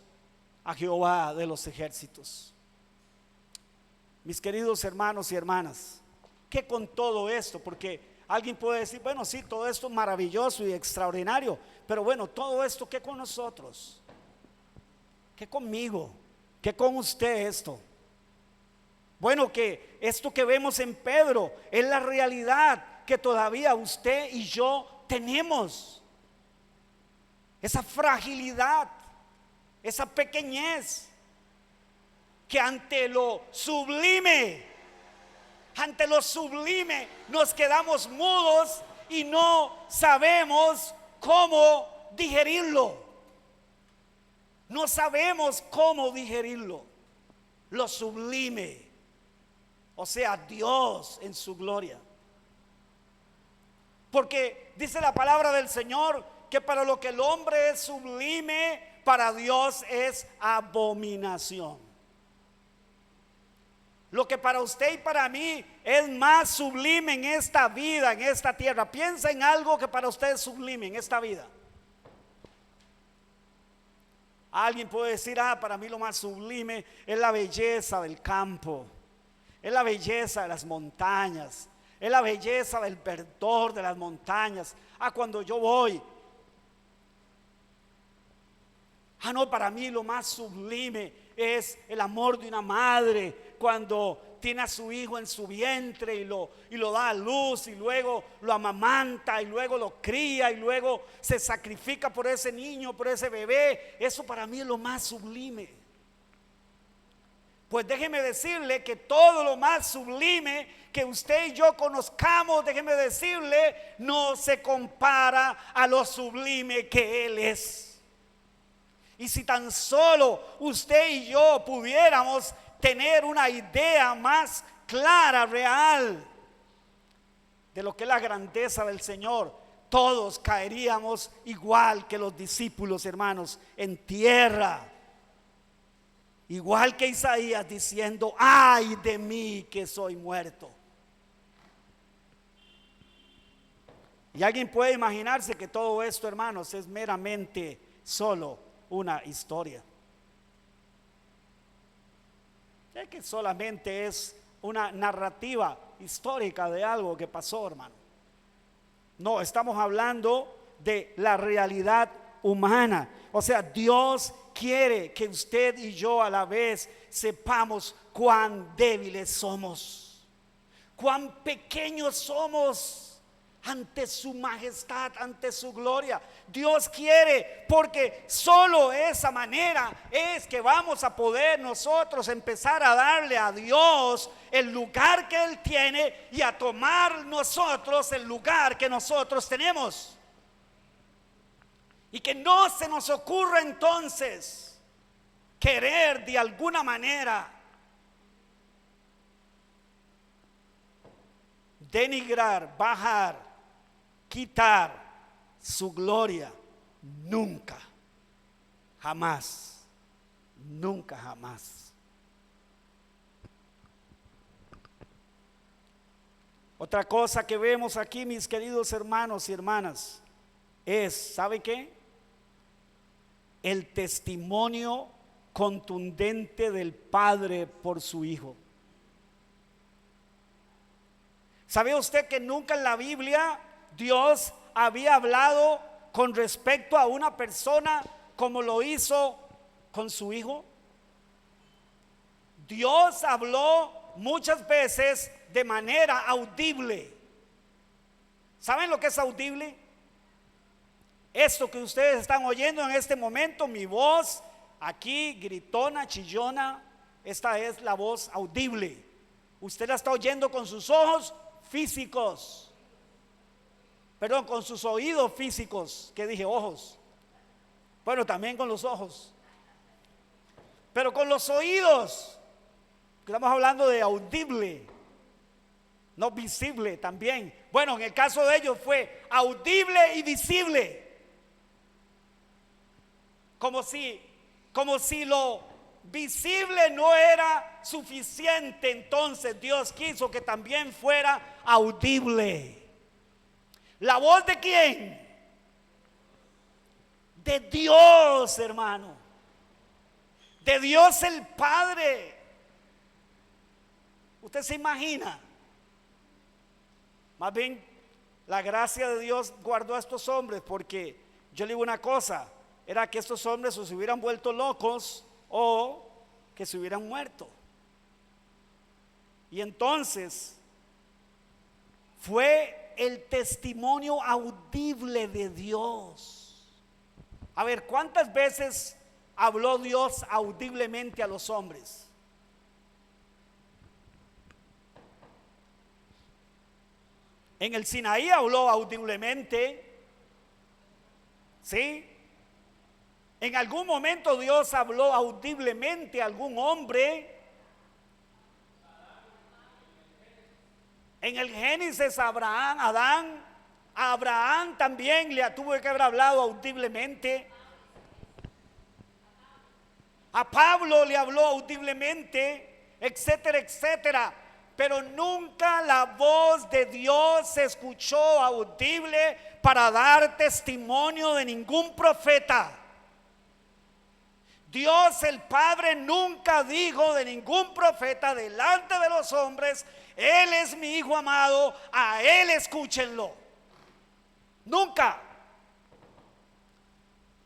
a Jehová de los ejércitos. Mis queridos hermanos y hermanas, ¿qué con todo esto? Porque alguien puede decir: bueno, sí, todo esto es maravilloso y extraordinario, pero bueno, todo esto, ¿qué con nosotros? ¿Qué conmigo? ¿Qué con usted esto? Bueno, que esto que vemos en Pedro es la realidad que todavía usted y yo tenemos. Esa fragilidad, esa pequeñez, que ante lo sublime nos quedamos mudos y no sabemos cómo digerirlo. No sabemos cómo digerirlo. Lo sublime, o sea, Dios en su gloria. Porque dice la palabra del Señor que para lo que el hombre es sublime, para Dios es abominación. Lo que para usted y para mí es más sublime en esta vida, en esta tierra. Piensa en algo que para usted es sublime en esta vida. Alguien puede decir: para mí lo más sublime es la belleza del campo, es la belleza de las montañas, es la belleza del verdor de las montañas. Cuando yo voy, no, para mí lo más sublime es el amor de una madre cuando tiene a su hijo en su vientre y lo da a luz, y luego lo amamanta, y luego lo cría, y luego se sacrifica por ese niño, por ese bebé. Eso para mí es lo más sublime. Pues déjeme decirle que todo lo más sublime que usted y yo conozcamos, déjeme decirle, no se compara a lo sublime que Él es. Y si tan solo usted y yo pudiéramos tener una idea más clara, real, de lo que es la grandeza del Señor, todos caeríamos igual que los discípulos, hermanos, en tierra. Igual que Isaías diciendo: ay de mí que soy muerto. Y alguien puede imaginarse que todo esto, hermanos, es meramente solo una historia. Es que solamente es una narrativa histórica de algo que pasó, hermano. No, estamos hablando de la realidad humana. O sea, Dios quiere que usted y yo a la vez sepamos cuán débiles somos, cuán pequeños somos ante su majestad, ante su gloria. Dios quiere, porque solo esa manera es que vamos a poder nosotros empezar a darle a Dios el lugar que Él tiene y a tomar nosotros el lugar que nosotros tenemos. Y que no se nos ocurra entonces querer de alguna manera denigrar, bajar, quitar su gloria. Nunca, jamás, nunca, jamás. Otra cosa que vemos aquí, mis queridos hermanos y hermanas, es, ¿sabe qué? El testimonio contundente del Padre por su Hijo. ¿Sabe usted que nunca en la Biblia Dios había hablado con respecto a una persona como lo hizo con su Hijo? Dios habló muchas veces de manera audible. ¿Saben lo que es audible? Esto que ustedes están oyendo en este momento, mi voz aquí gritona, chillona, esta es la voz audible. Usted la está oyendo con sus ojos físicos, perdón, con sus oídos físicos, que dije ojos, bueno, también con los ojos, pero con los oídos, estamos hablando de audible, no visible también. Bueno, en el caso de ellos fue audible y visible. Como si lo visible no era suficiente, entonces Dios quiso que también fuera audible. ¿La voz de quién? De Dios, hermano. De Dios el Padre. ¿Usted se imagina? Más bien, la gracia de Dios guardó a estos hombres, porque yo le digo una cosa: era que estos hombres o se hubieran vuelto locos o que se hubieran muerto. Y entonces fue el testimonio audible de Dios. A ver, ¿cuántas veces habló Dios audiblemente a los hombres? En el Sinaí habló audiblemente, ¿sí? En algún momento Dios habló audiblemente a algún hombre. En el Génesis a Abraham también le tuvo que haber hablado audiblemente. A Pablo le habló audiblemente, etcétera, etcétera. Pero nunca la voz de Dios se escuchó audible para dar testimonio de ningún profeta. Dios el Padre nunca dijo de ningún profeta delante de los hombres: Él es mi Hijo amado, a Él escúchenlo. Nunca.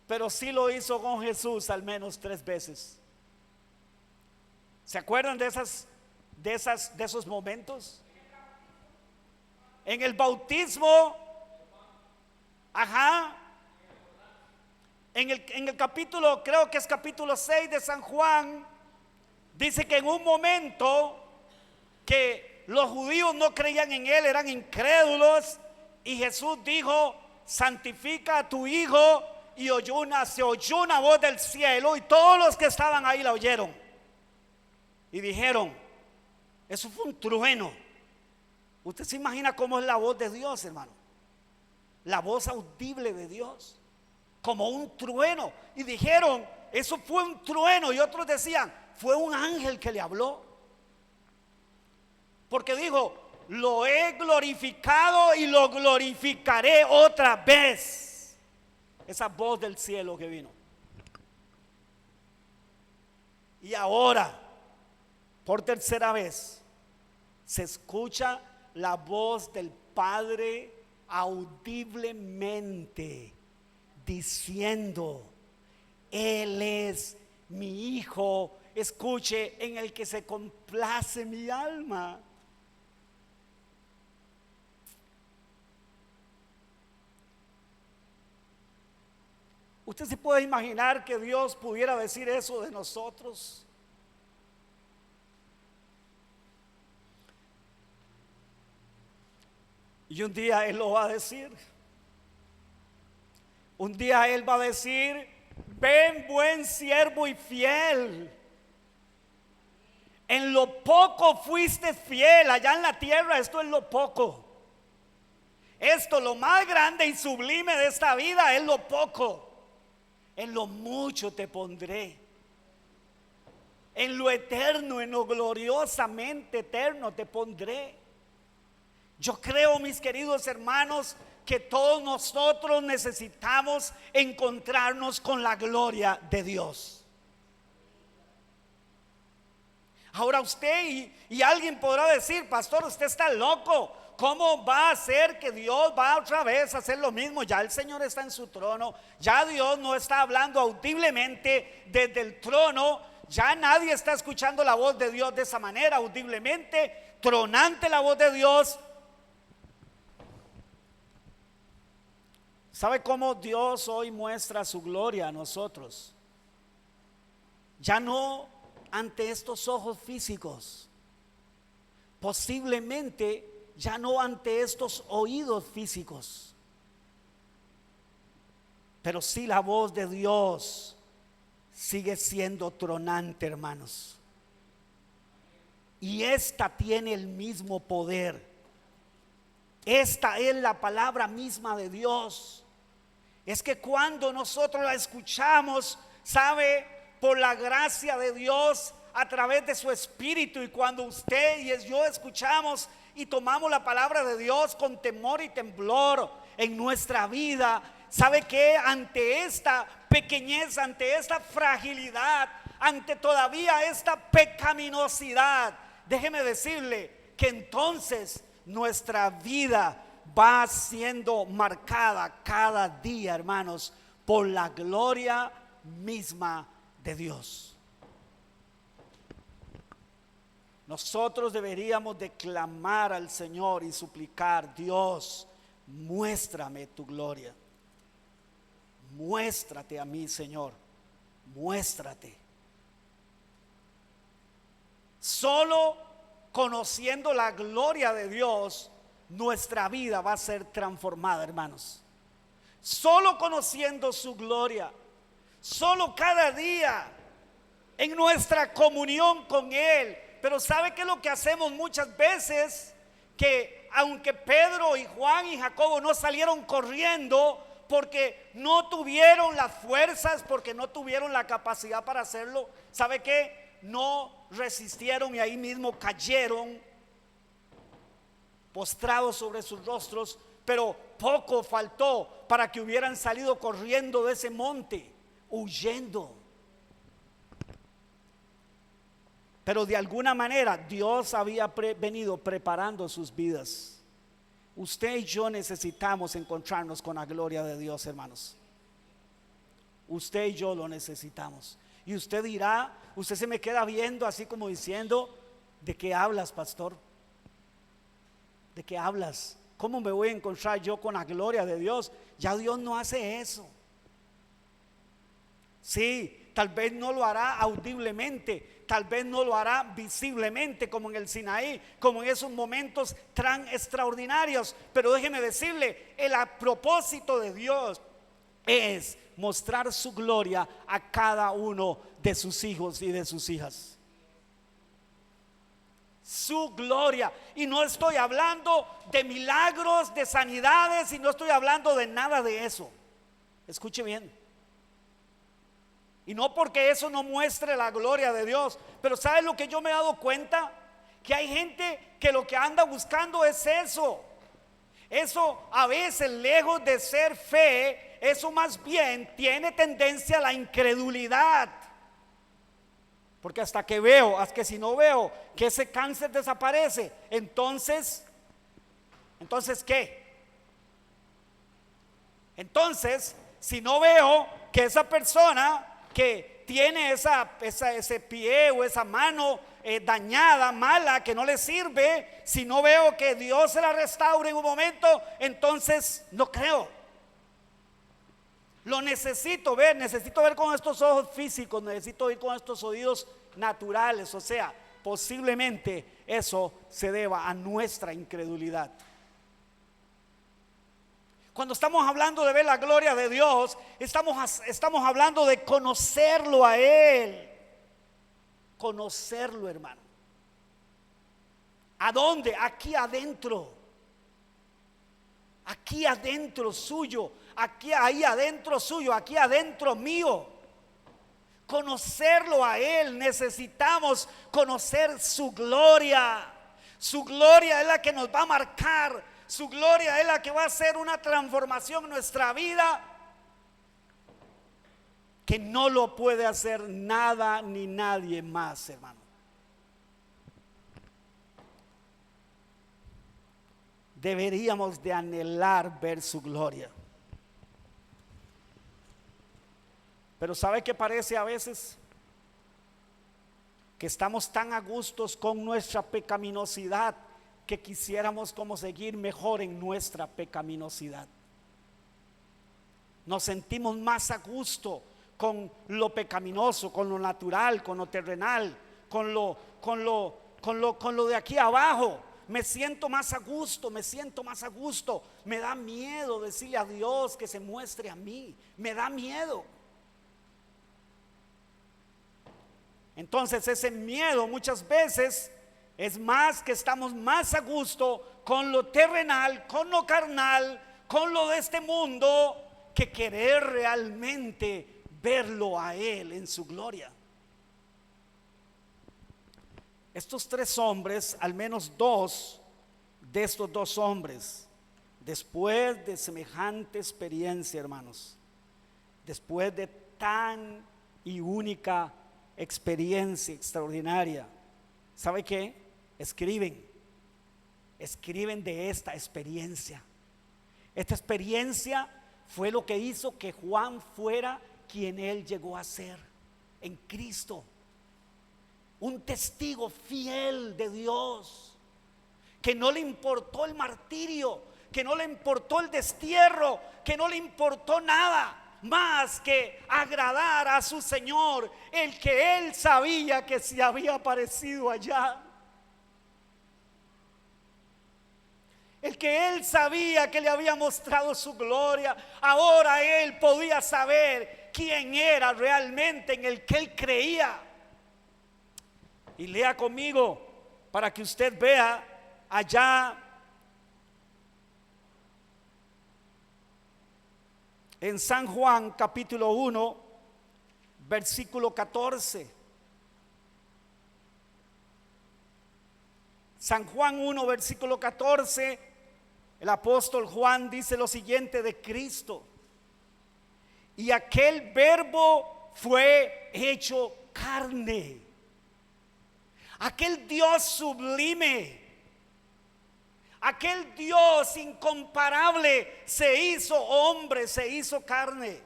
Pero sí lo hizo con Jesús al menos 3 veces. ¿Se acuerdan de esos momentos? En el bautismo, ajá, en el capítulo, creo que es capítulo 6 de San Juan, dice que en un momento que los judíos no creían en él, eran incrédulos, y Jesús dijo: santifica a tu hijo, y se oyó una voz del cielo, y todos los que estaban ahí la oyeron y dijeron: eso fue un trueno. Usted se imagina cómo es la voz de Dios, hermano, la voz audible de Dios, como un trueno. Y dijeron: eso fue un trueno. Y otros decían: fue un ángel que le habló, porque dijo: lo he glorificado y lo glorificaré otra vez. Esa voz del cielo que vino. Y ahora, por tercera vez, se escucha la voz del Padre audiblemente diciendo: Él es mi Hijo, escuche, en el que se complace mi alma. ¿Usted se puede imaginar que Dios pudiera decir eso de nosotros? Y un día Él lo va a decir. Un día Él va a decir: ven, buen siervo y fiel. En lo poco fuiste fiel. Allá en la tierra esto es lo poco. Esto, lo más grande y sublime de esta vida, es lo poco. En lo mucho te pondré. En lo eterno, en lo gloriosamente eterno te pondré. Yo creo, mis queridos hermanos, que todos nosotros necesitamos encontrarnos con la gloria de Dios. Ahora usted y alguien podrá decir: pastor, usted está loco. ¿Cómo va a ser que Dios va otra vez a hacer lo mismo? Ya el Señor está en su trono. Ya Dios no está hablando audiblemente desde el trono. Ya nadie está escuchando la voz de Dios de esa manera, audiblemente, tronante la voz de Dios. ¿Sabe cómo Dios hoy muestra su gloria a nosotros? Ya no ante estos ojos físicos, posiblemente ya no ante estos oídos físicos, pero sí la voz de Dios sigue siendo tronante, hermanos. Y esta tiene el mismo poder. Esta es la palabra misma de Dios. Es que cuando nosotros la escuchamos, sabe, por la gracia de Dios a través de su Espíritu, y cuando usted y yo escuchamos y tomamos la palabra de Dios con temor y temblor en nuestra vida, sabe que ante esta pequeñez, ante esta fragilidad, ante todavía esta pecaminosidad, déjeme decirle que entonces nuestra vida va siendo marcada cada día, hermanos, por la gloria misma de Dios. Nosotros deberíamos de clamar al Señor y suplicar: Dios, muéstrame tu gloria. Muéstrate a mí, Señor. Muéstrate. Solo conociendo la gloria de Dios, nuestra vida va a ser transformada, hermanos. Solo conociendo su gloria, solo cada día en nuestra comunión con Él. Pero ¿sabe qué es lo que hacemos muchas veces? Que aunque Pedro y Juan y Jacobo no salieron corriendo porque no tuvieron las fuerzas, porque no tuvieron la capacidad para hacerlo, ¿sabe qué? No resistieron y ahí mismo cayeron postrados sobre sus rostros. Pero poco faltó para que hubieran salido corriendo de ese monte, huyendo. Pero de alguna manera Dios había venido preparando sus vidas. Usted y yo necesitamos encontrarnos con la gloria de Dios, hermanos. Usted y yo lo necesitamos. Y usted dirá, usted se me queda viendo así como diciendo, ¿de qué hablas, pastor? ¿De qué hablas? ¿Cómo me voy a encontrar yo con la gloria de Dios? Ya Dios no hace eso. Sí, tal vez no lo hará audiblemente, tal vez no lo hará visiblemente como en el Sinaí, como en esos momentos tan extraordinarios. Pero déjeme decirle, el propósito de Dios es mostrar su gloria a cada uno de sus hijos y de sus hijas. Su gloria. Y no estoy hablando de milagros, de sanidades, y no estoy hablando de nada de eso. Escuche bien. Y no porque eso no muestre la gloria de Dios, pero ¿sabe lo que yo me he dado cuenta? Que hay gente que lo que anda buscando es eso. Eso a veces, lejos de ser fe, eso más bien tiene tendencia a la incredulidad. Porque hasta que si no veo que ese cáncer desaparece, entonces ¿qué? Entonces, si no veo que esa persona que tiene ese pie o esa mano dañada, mala, que no le sirve, si no veo que Dios se la restaure en un momento, entonces no creo. Lo necesito ver con estos ojos físicos, necesito oír con estos oídos naturales. O sea, posiblemente eso se deba a nuestra incredulidad. Cuando estamos hablando de ver la gloria de Dios, estamos hablando de conocerlo a Él. Conocerlo, hermano. ¿A dónde? Aquí adentro. Aquí adentro suyo. Ahí adentro suyo. Aquí adentro mío. Conocerlo a Él. Necesitamos conocer su gloria. Su gloria es la que nos va a marcar. Su gloria es la que va a hacer una transformación en nuestra vida que no lo puede hacer nada ni nadie más, hermano. Deberíamos de anhelar ver su gloria. Pero ¿sabe qué parece a veces? Que estamos tan a gustos con nuestra pecaminosidad que quisiéramos como seguir mejor en nuestra pecaminosidad. Nos sentimos más a gusto con lo pecaminoso, con lo natural, con lo terrenal, con lo de aquí abajo. Me siento más a gusto, me da miedo decirle a Dios que se muestre a mí, me da miedo. Entonces ese miedo muchas veces es más que estamos más a gusto con lo terrenal, con lo carnal, con lo de este mundo, que querer realmente verlo a Él en su gloria. Estos tres hombres, al menos dos de estos dos hombres, después de semejante experiencia, hermanos, después de tan y única experiencia extraordinaria, ¿sabe qué? Escriben de esta experiencia. Esta experiencia fue lo que hizo que Juan fuera quien él llegó a ser en Cristo. Un testigo fiel de Dios, que no le importó el martirio, que no le importó el destierro, que no le importó nada más que agradar a su Señor, el que él sabía que se había aparecido allá. El que él sabía que le había mostrado su gloria. Ahora él podía saber quién era realmente en el que él creía. Y lea conmigo para que usted vea allá en San Juan capítulo 1 versículo 14. San Juan 1 versículo 14. El apóstol Juan dice lo siguiente de Cristo: y aquel verbo fue hecho carne. Aquel Dios sublime, aquel Dios incomparable se hizo hombre, se hizo carne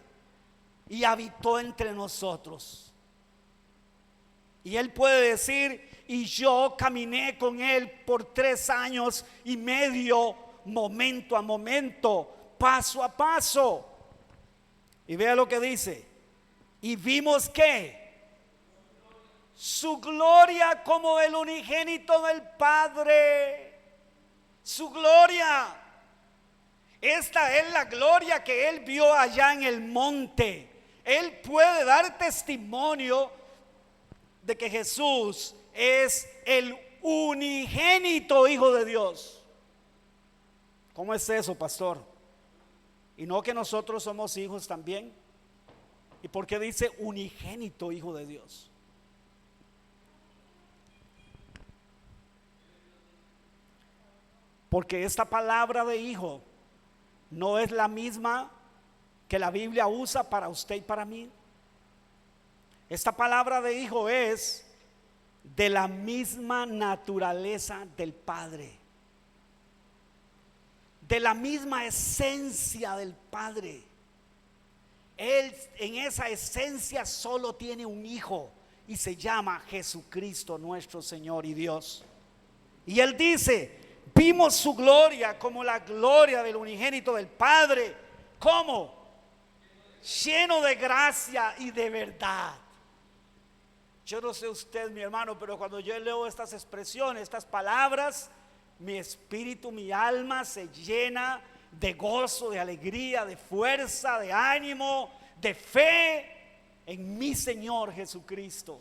y habitó entre nosotros. Y él puede decir: y yo caminé con él por 3 años y medio, momento a momento, paso a paso. Y vea lo que dice: y vimos que su gloria como el unigénito del Padre. Su gloria. Esta es la gloria que él vio allá en el monte. Él puede dar testimonio de que Jesús es el unigénito Hijo de Dios. ¿Cómo es eso, pastor? ¿Y no que nosotros somos hijos también? ¿Y por qué dice unigénito Hijo de Dios? Porque esta palabra de hijo no es la misma que la Biblia usa para usted y para mí. Esta palabra de hijo es de la misma naturaleza del Padre, de la misma esencia del Padre. Él en esa esencia solo tiene un hijo y se llama Jesucristo nuestro Señor y Dios. Y él dice: vimos su gloria como la gloria del unigénito del Padre. ¿Cómo? Lleno de gracia y de verdad. Yo no sé usted, mi hermano, pero cuando yo leo estas expresiones, estas palabras, mi espíritu, mi alma se llena de gozo, de alegría, de fuerza, de ánimo, de fe en mi Señor Jesucristo.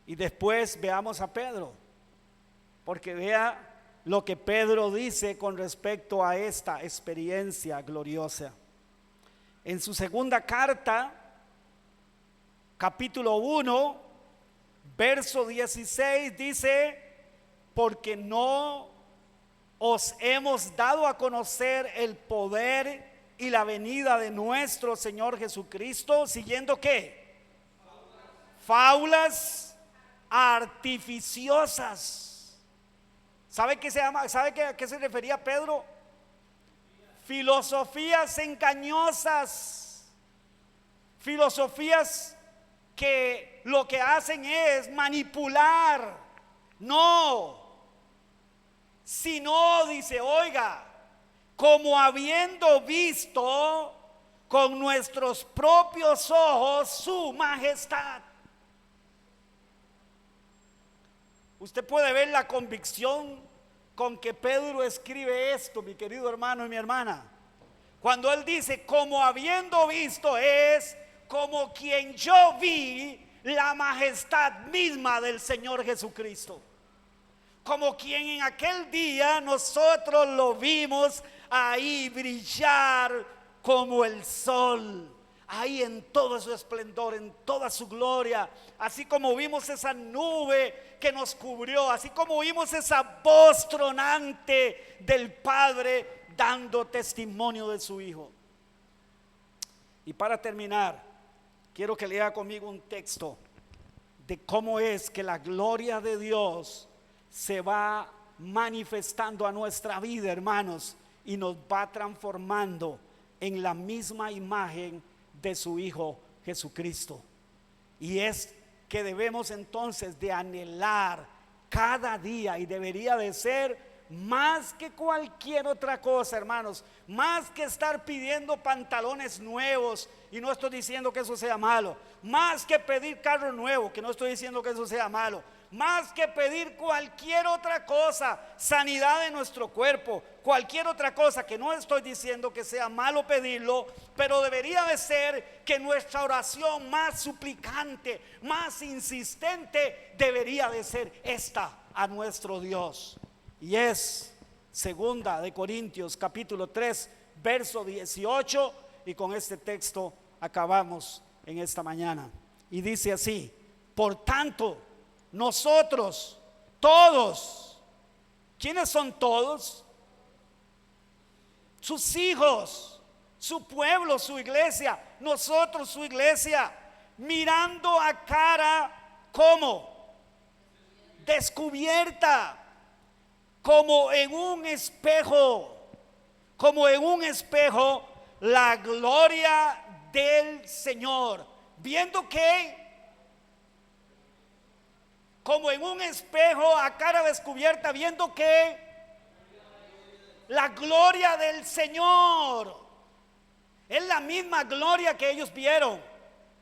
Y después veamos a Pedro, porque vea lo que Pedro dice con respecto a esta experiencia gloriosa. En su segunda carta, capítulo 1, verso 16, dice: porque no os hemos dado a conocer el poder y la venida de nuestro Señor Jesucristo siguiendo ¿qué? Fábulas artificiosas. ¿Sabe qué se llama? ¿Sabe a qué se refería Pedro? Filosofías engañosas. Filosofías que lo que hacen es manipular. No, sino dice: oiga, como habiendo visto con nuestros propios ojos su majestad. Usted puede ver la convicción con que Pedro escribe esto, mi querido hermano y mi hermana. Cuando él dice como habiendo visto, es como quien yo vi la majestad misma del Señor Jesucristo. Como quien en aquel día nosotros lo vimos ahí brillar como el sol, ahí en todo su esplendor, en toda su gloria. Así como vimos esa nube que nos cubrió, así como vimos esa voz tronante del Padre dando testimonio de su Hijo. Y para terminar, quiero que lea conmigo un texto de cómo es que la gloria de Dios se va manifestando a nuestra vida, hermanos, y nos va transformando en la misma imagen de su Hijo Jesucristo. Y es que debemos entonces de anhelar cada día, y debería de ser más que cualquier otra cosa, hermanos, más que estar pidiendo pantalones nuevos, y no estoy diciendo que eso sea malo, más que pedir carro nuevo, que no estoy diciendo que eso sea malo, más que pedir cualquier otra cosa, sanidad de nuestro cuerpo, cualquier otra cosa, que no estoy diciendo que sea malo pedirlo, pero debería de ser que nuestra oración más suplicante, más insistente, debería de ser esta a nuestro Dios. Y es segunda de Corintios capítulo 3 verso 18, y con este texto acabamos en esta mañana. Y dice así: por tanto, nosotros todos, ¿quiénes son todos? Sus hijos, su pueblo, su iglesia, nosotros su iglesia, mirando a cara, ¿cómo? Descubierta, como en un espejo, como en un espejo, la gloria del Señor, viendo que como en un espejo a cara descubierta, viendo que la gloria del Señor es la misma gloria que ellos vieron,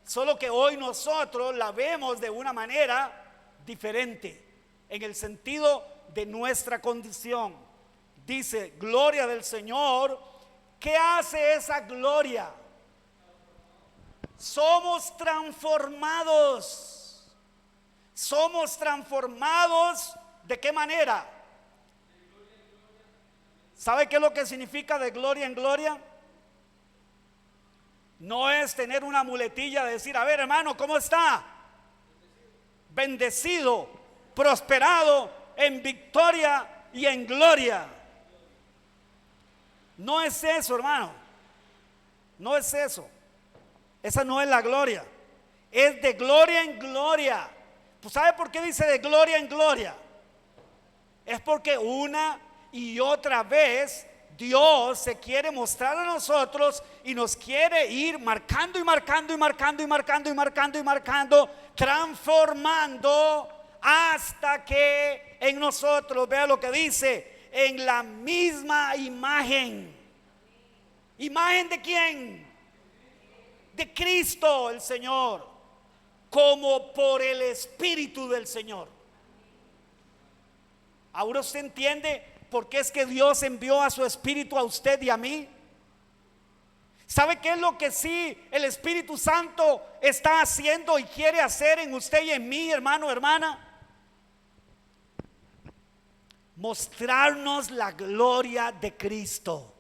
solo que hoy nosotros la vemos de una manera diferente, en el sentido de nuestra condición. Dice, gloria del Señor. ¿Qué hace esa gloria? Somos transformados. Somos transformados. ¿De qué manera? ¿Sabe qué es lo que significa de gloria en gloria? No es tener una muletilla de decir, a ver hermano, ¿cómo está? Bendecido, prosperado, en victoria y en gloria. No es eso, hermano. No es eso. Esa no es la gloria. Es de gloria en gloria. ¿Pues sabe por qué dice de gloria en gloria? Es porque una y otra vez Dios se quiere mostrar a nosotros y nos quiere ir marcando y marcando y marcando y marcando y marcando y marcando, transformando hasta que en nosotros, vea lo que dice, en la misma imagen. ¿Imagen de quién? De Cristo el Señor, como por el Espíritu del Señor. Ahora usted entiende por qué es que Dios envió a su Espíritu a usted y a mí. ¿Sabe qué es lo que sí el Espíritu Santo está haciendo y quiere hacer en usted y en mí, hermano, hermana? Mostrarnos la gloria de Cristo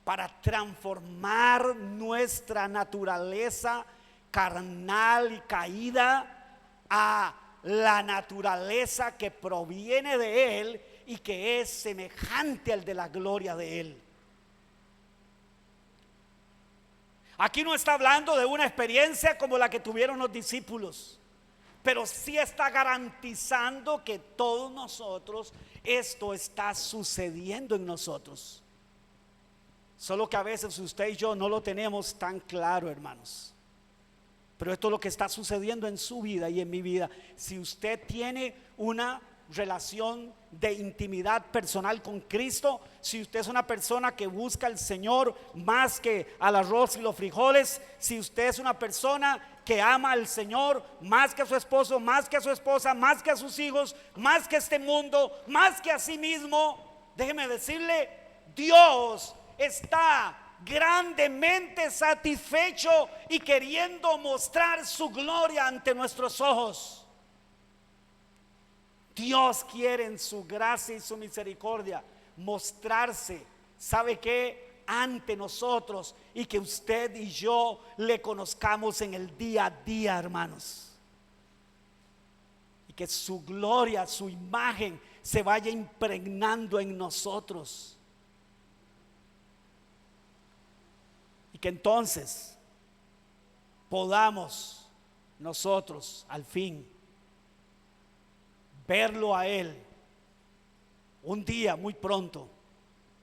para transformar nuestra naturaleza carnal y caída a la naturaleza que proviene de Él y que es semejante al de la gloria de Él. Aquí no está hablando de una experiencia como la que tuvieron los discípulos, pero sí está garantizando que todos nosotros, esto está sucediendo en nosotros. Solo que a veces usted y yo no lo tenemos tan claro, hermanos. Pero esto es lo que está sucediendo en su vida y en mi vida. Si usted tiene una relación de intimidad personal con Cristo, si usted es una persona que busca al Señor más que al arroz y los frijoles, si usted es una persona que ama al Señor más que a su esposo, más que a su esposa, más que a sus hijos, más que a este mundo, más que a sí mismo, déjeme decirle, Dios está grandemente satisfecho y queriendo mostrar su gloria ante nuestros ojos. Dios quiere en su gracia y su misericordia mostrarse, ¿sabe qué? Ante nosotros, y que usted y yo le conozcamos en el día a día, hermanos, y que su gloria, su imagen se vaya impregnando en nosotros, y que entonces podamos nosotros al fin verlo a Él un día muy pronto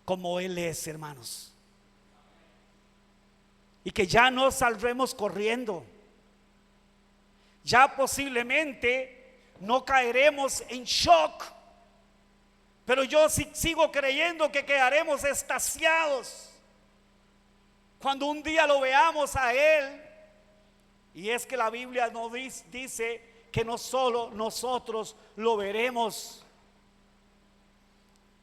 como Él es, hermanos, y que ya no saldremos corriendo, ya posiblemente no caeremos en shock, pero yo sigo creyendo que quedaremos extasiados cuando un día lo veamos a Él. Y es que la Biblia nos dice que no solo nosotros lo veremos,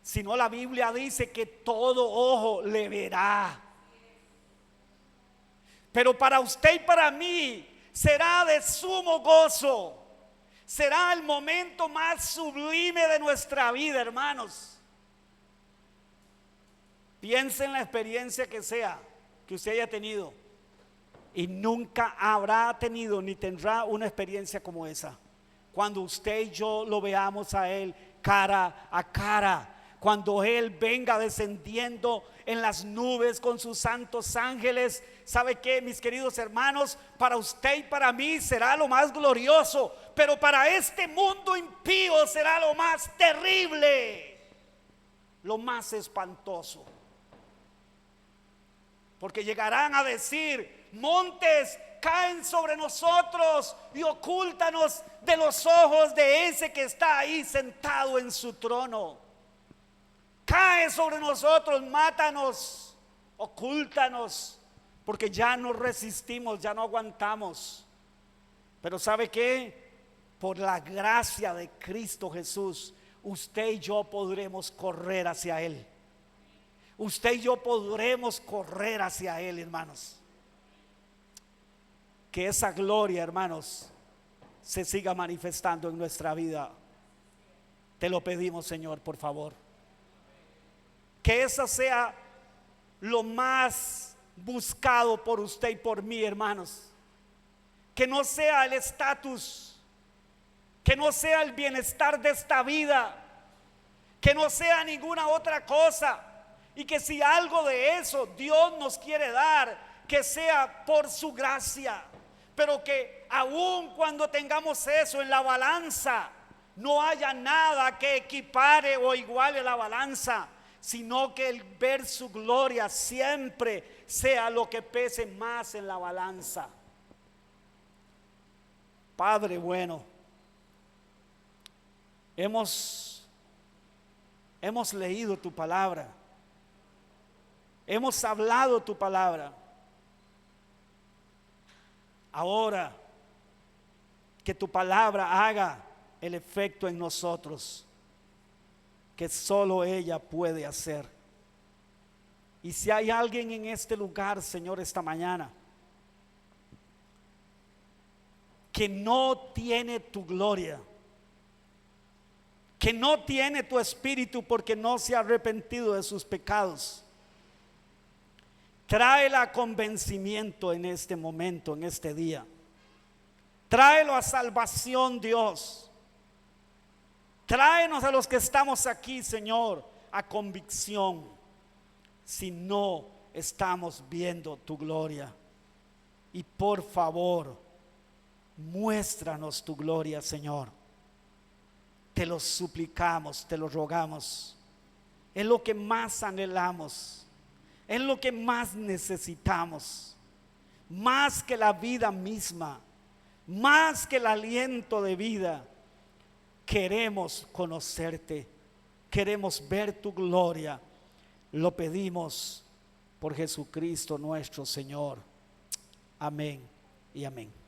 sino la Biblia dice que todo ojo le verá. Pero para usted y para mí será de sumo gozo, será el momento más sublime de nuestra vida, hermanos. Piense en la experiencia que sea que usted haya tenido, y nunca habrá tenido ni tendrá una experiencia como esa. Cuando usted y yo lo veamos a Él cara a cara, cuando Él venga descendiendo en las nubes con sus santos ángeles, ¿sabe qué, mis queridos hermanos? Para usted y para mí será lo más glorioso, pero para este mundo impío será lo más terrible, lo más espantoso. Porque llegarán a decir: montes caen sobre nosotros y ocúltanos de los ojos de ese que está ahí sentado en su trono. Cae sobre nosotros, mátanos, ocúltanos, porque ya no resistimos, ya no aguantamos. Pero ¿sabe qué? Por la gracia de Cristo Jesús, usted y yo podremos correr hacia Él. Usted y yo podremos correr hacia Él, hermanos. Que esa gloria, hermanos, se siga manifestando en nuestra vida. Te lo pedimos, Señor, por favor. Que esa sea lo más buscado por usted y por mí, hermanos. Que no sea el estatus, que no sea el bienestar de esta vida, que no sea ninguna otra cosa. Y que si algo de eso Dios nos quiere dar, que sea por su gracia. Pero que aun cuando tengamos eso en la balanza, no haya nada que equipare o iguale la balanza, sino que el ver su gloria siempre sea lo que pese más en la balanza. Padre bueno, hemos leído tu palabra, hemos hablado tu palabra. Ahora que tu palabra haga el efecto en nosotros que solo ella puede hacer. Y si hay alguien en este lugar, Señor, esta mañana que no tiene tu gloria, que no tiene tu espíritu porque no se ha arrepentido de sus pecados, tráela a convencimiento en este momento, en este día. Tráelo a salvación, Dios. Tráenos a los que estamos aquí, Señor, a convicción. Si no estamos viendo tu gloria. Y por favor, muéstranos tu gloria, Señor. Te lo suplicamos, te lo rogamos. Es lo que más anhelamos. Es lo que más necesitamos, más que la vida misma, más que el aliento de vida. Queremos conocerte, queremos ver tu gloria. Lo pedimos por Jesucristo nuestro Señor. Amén y amén.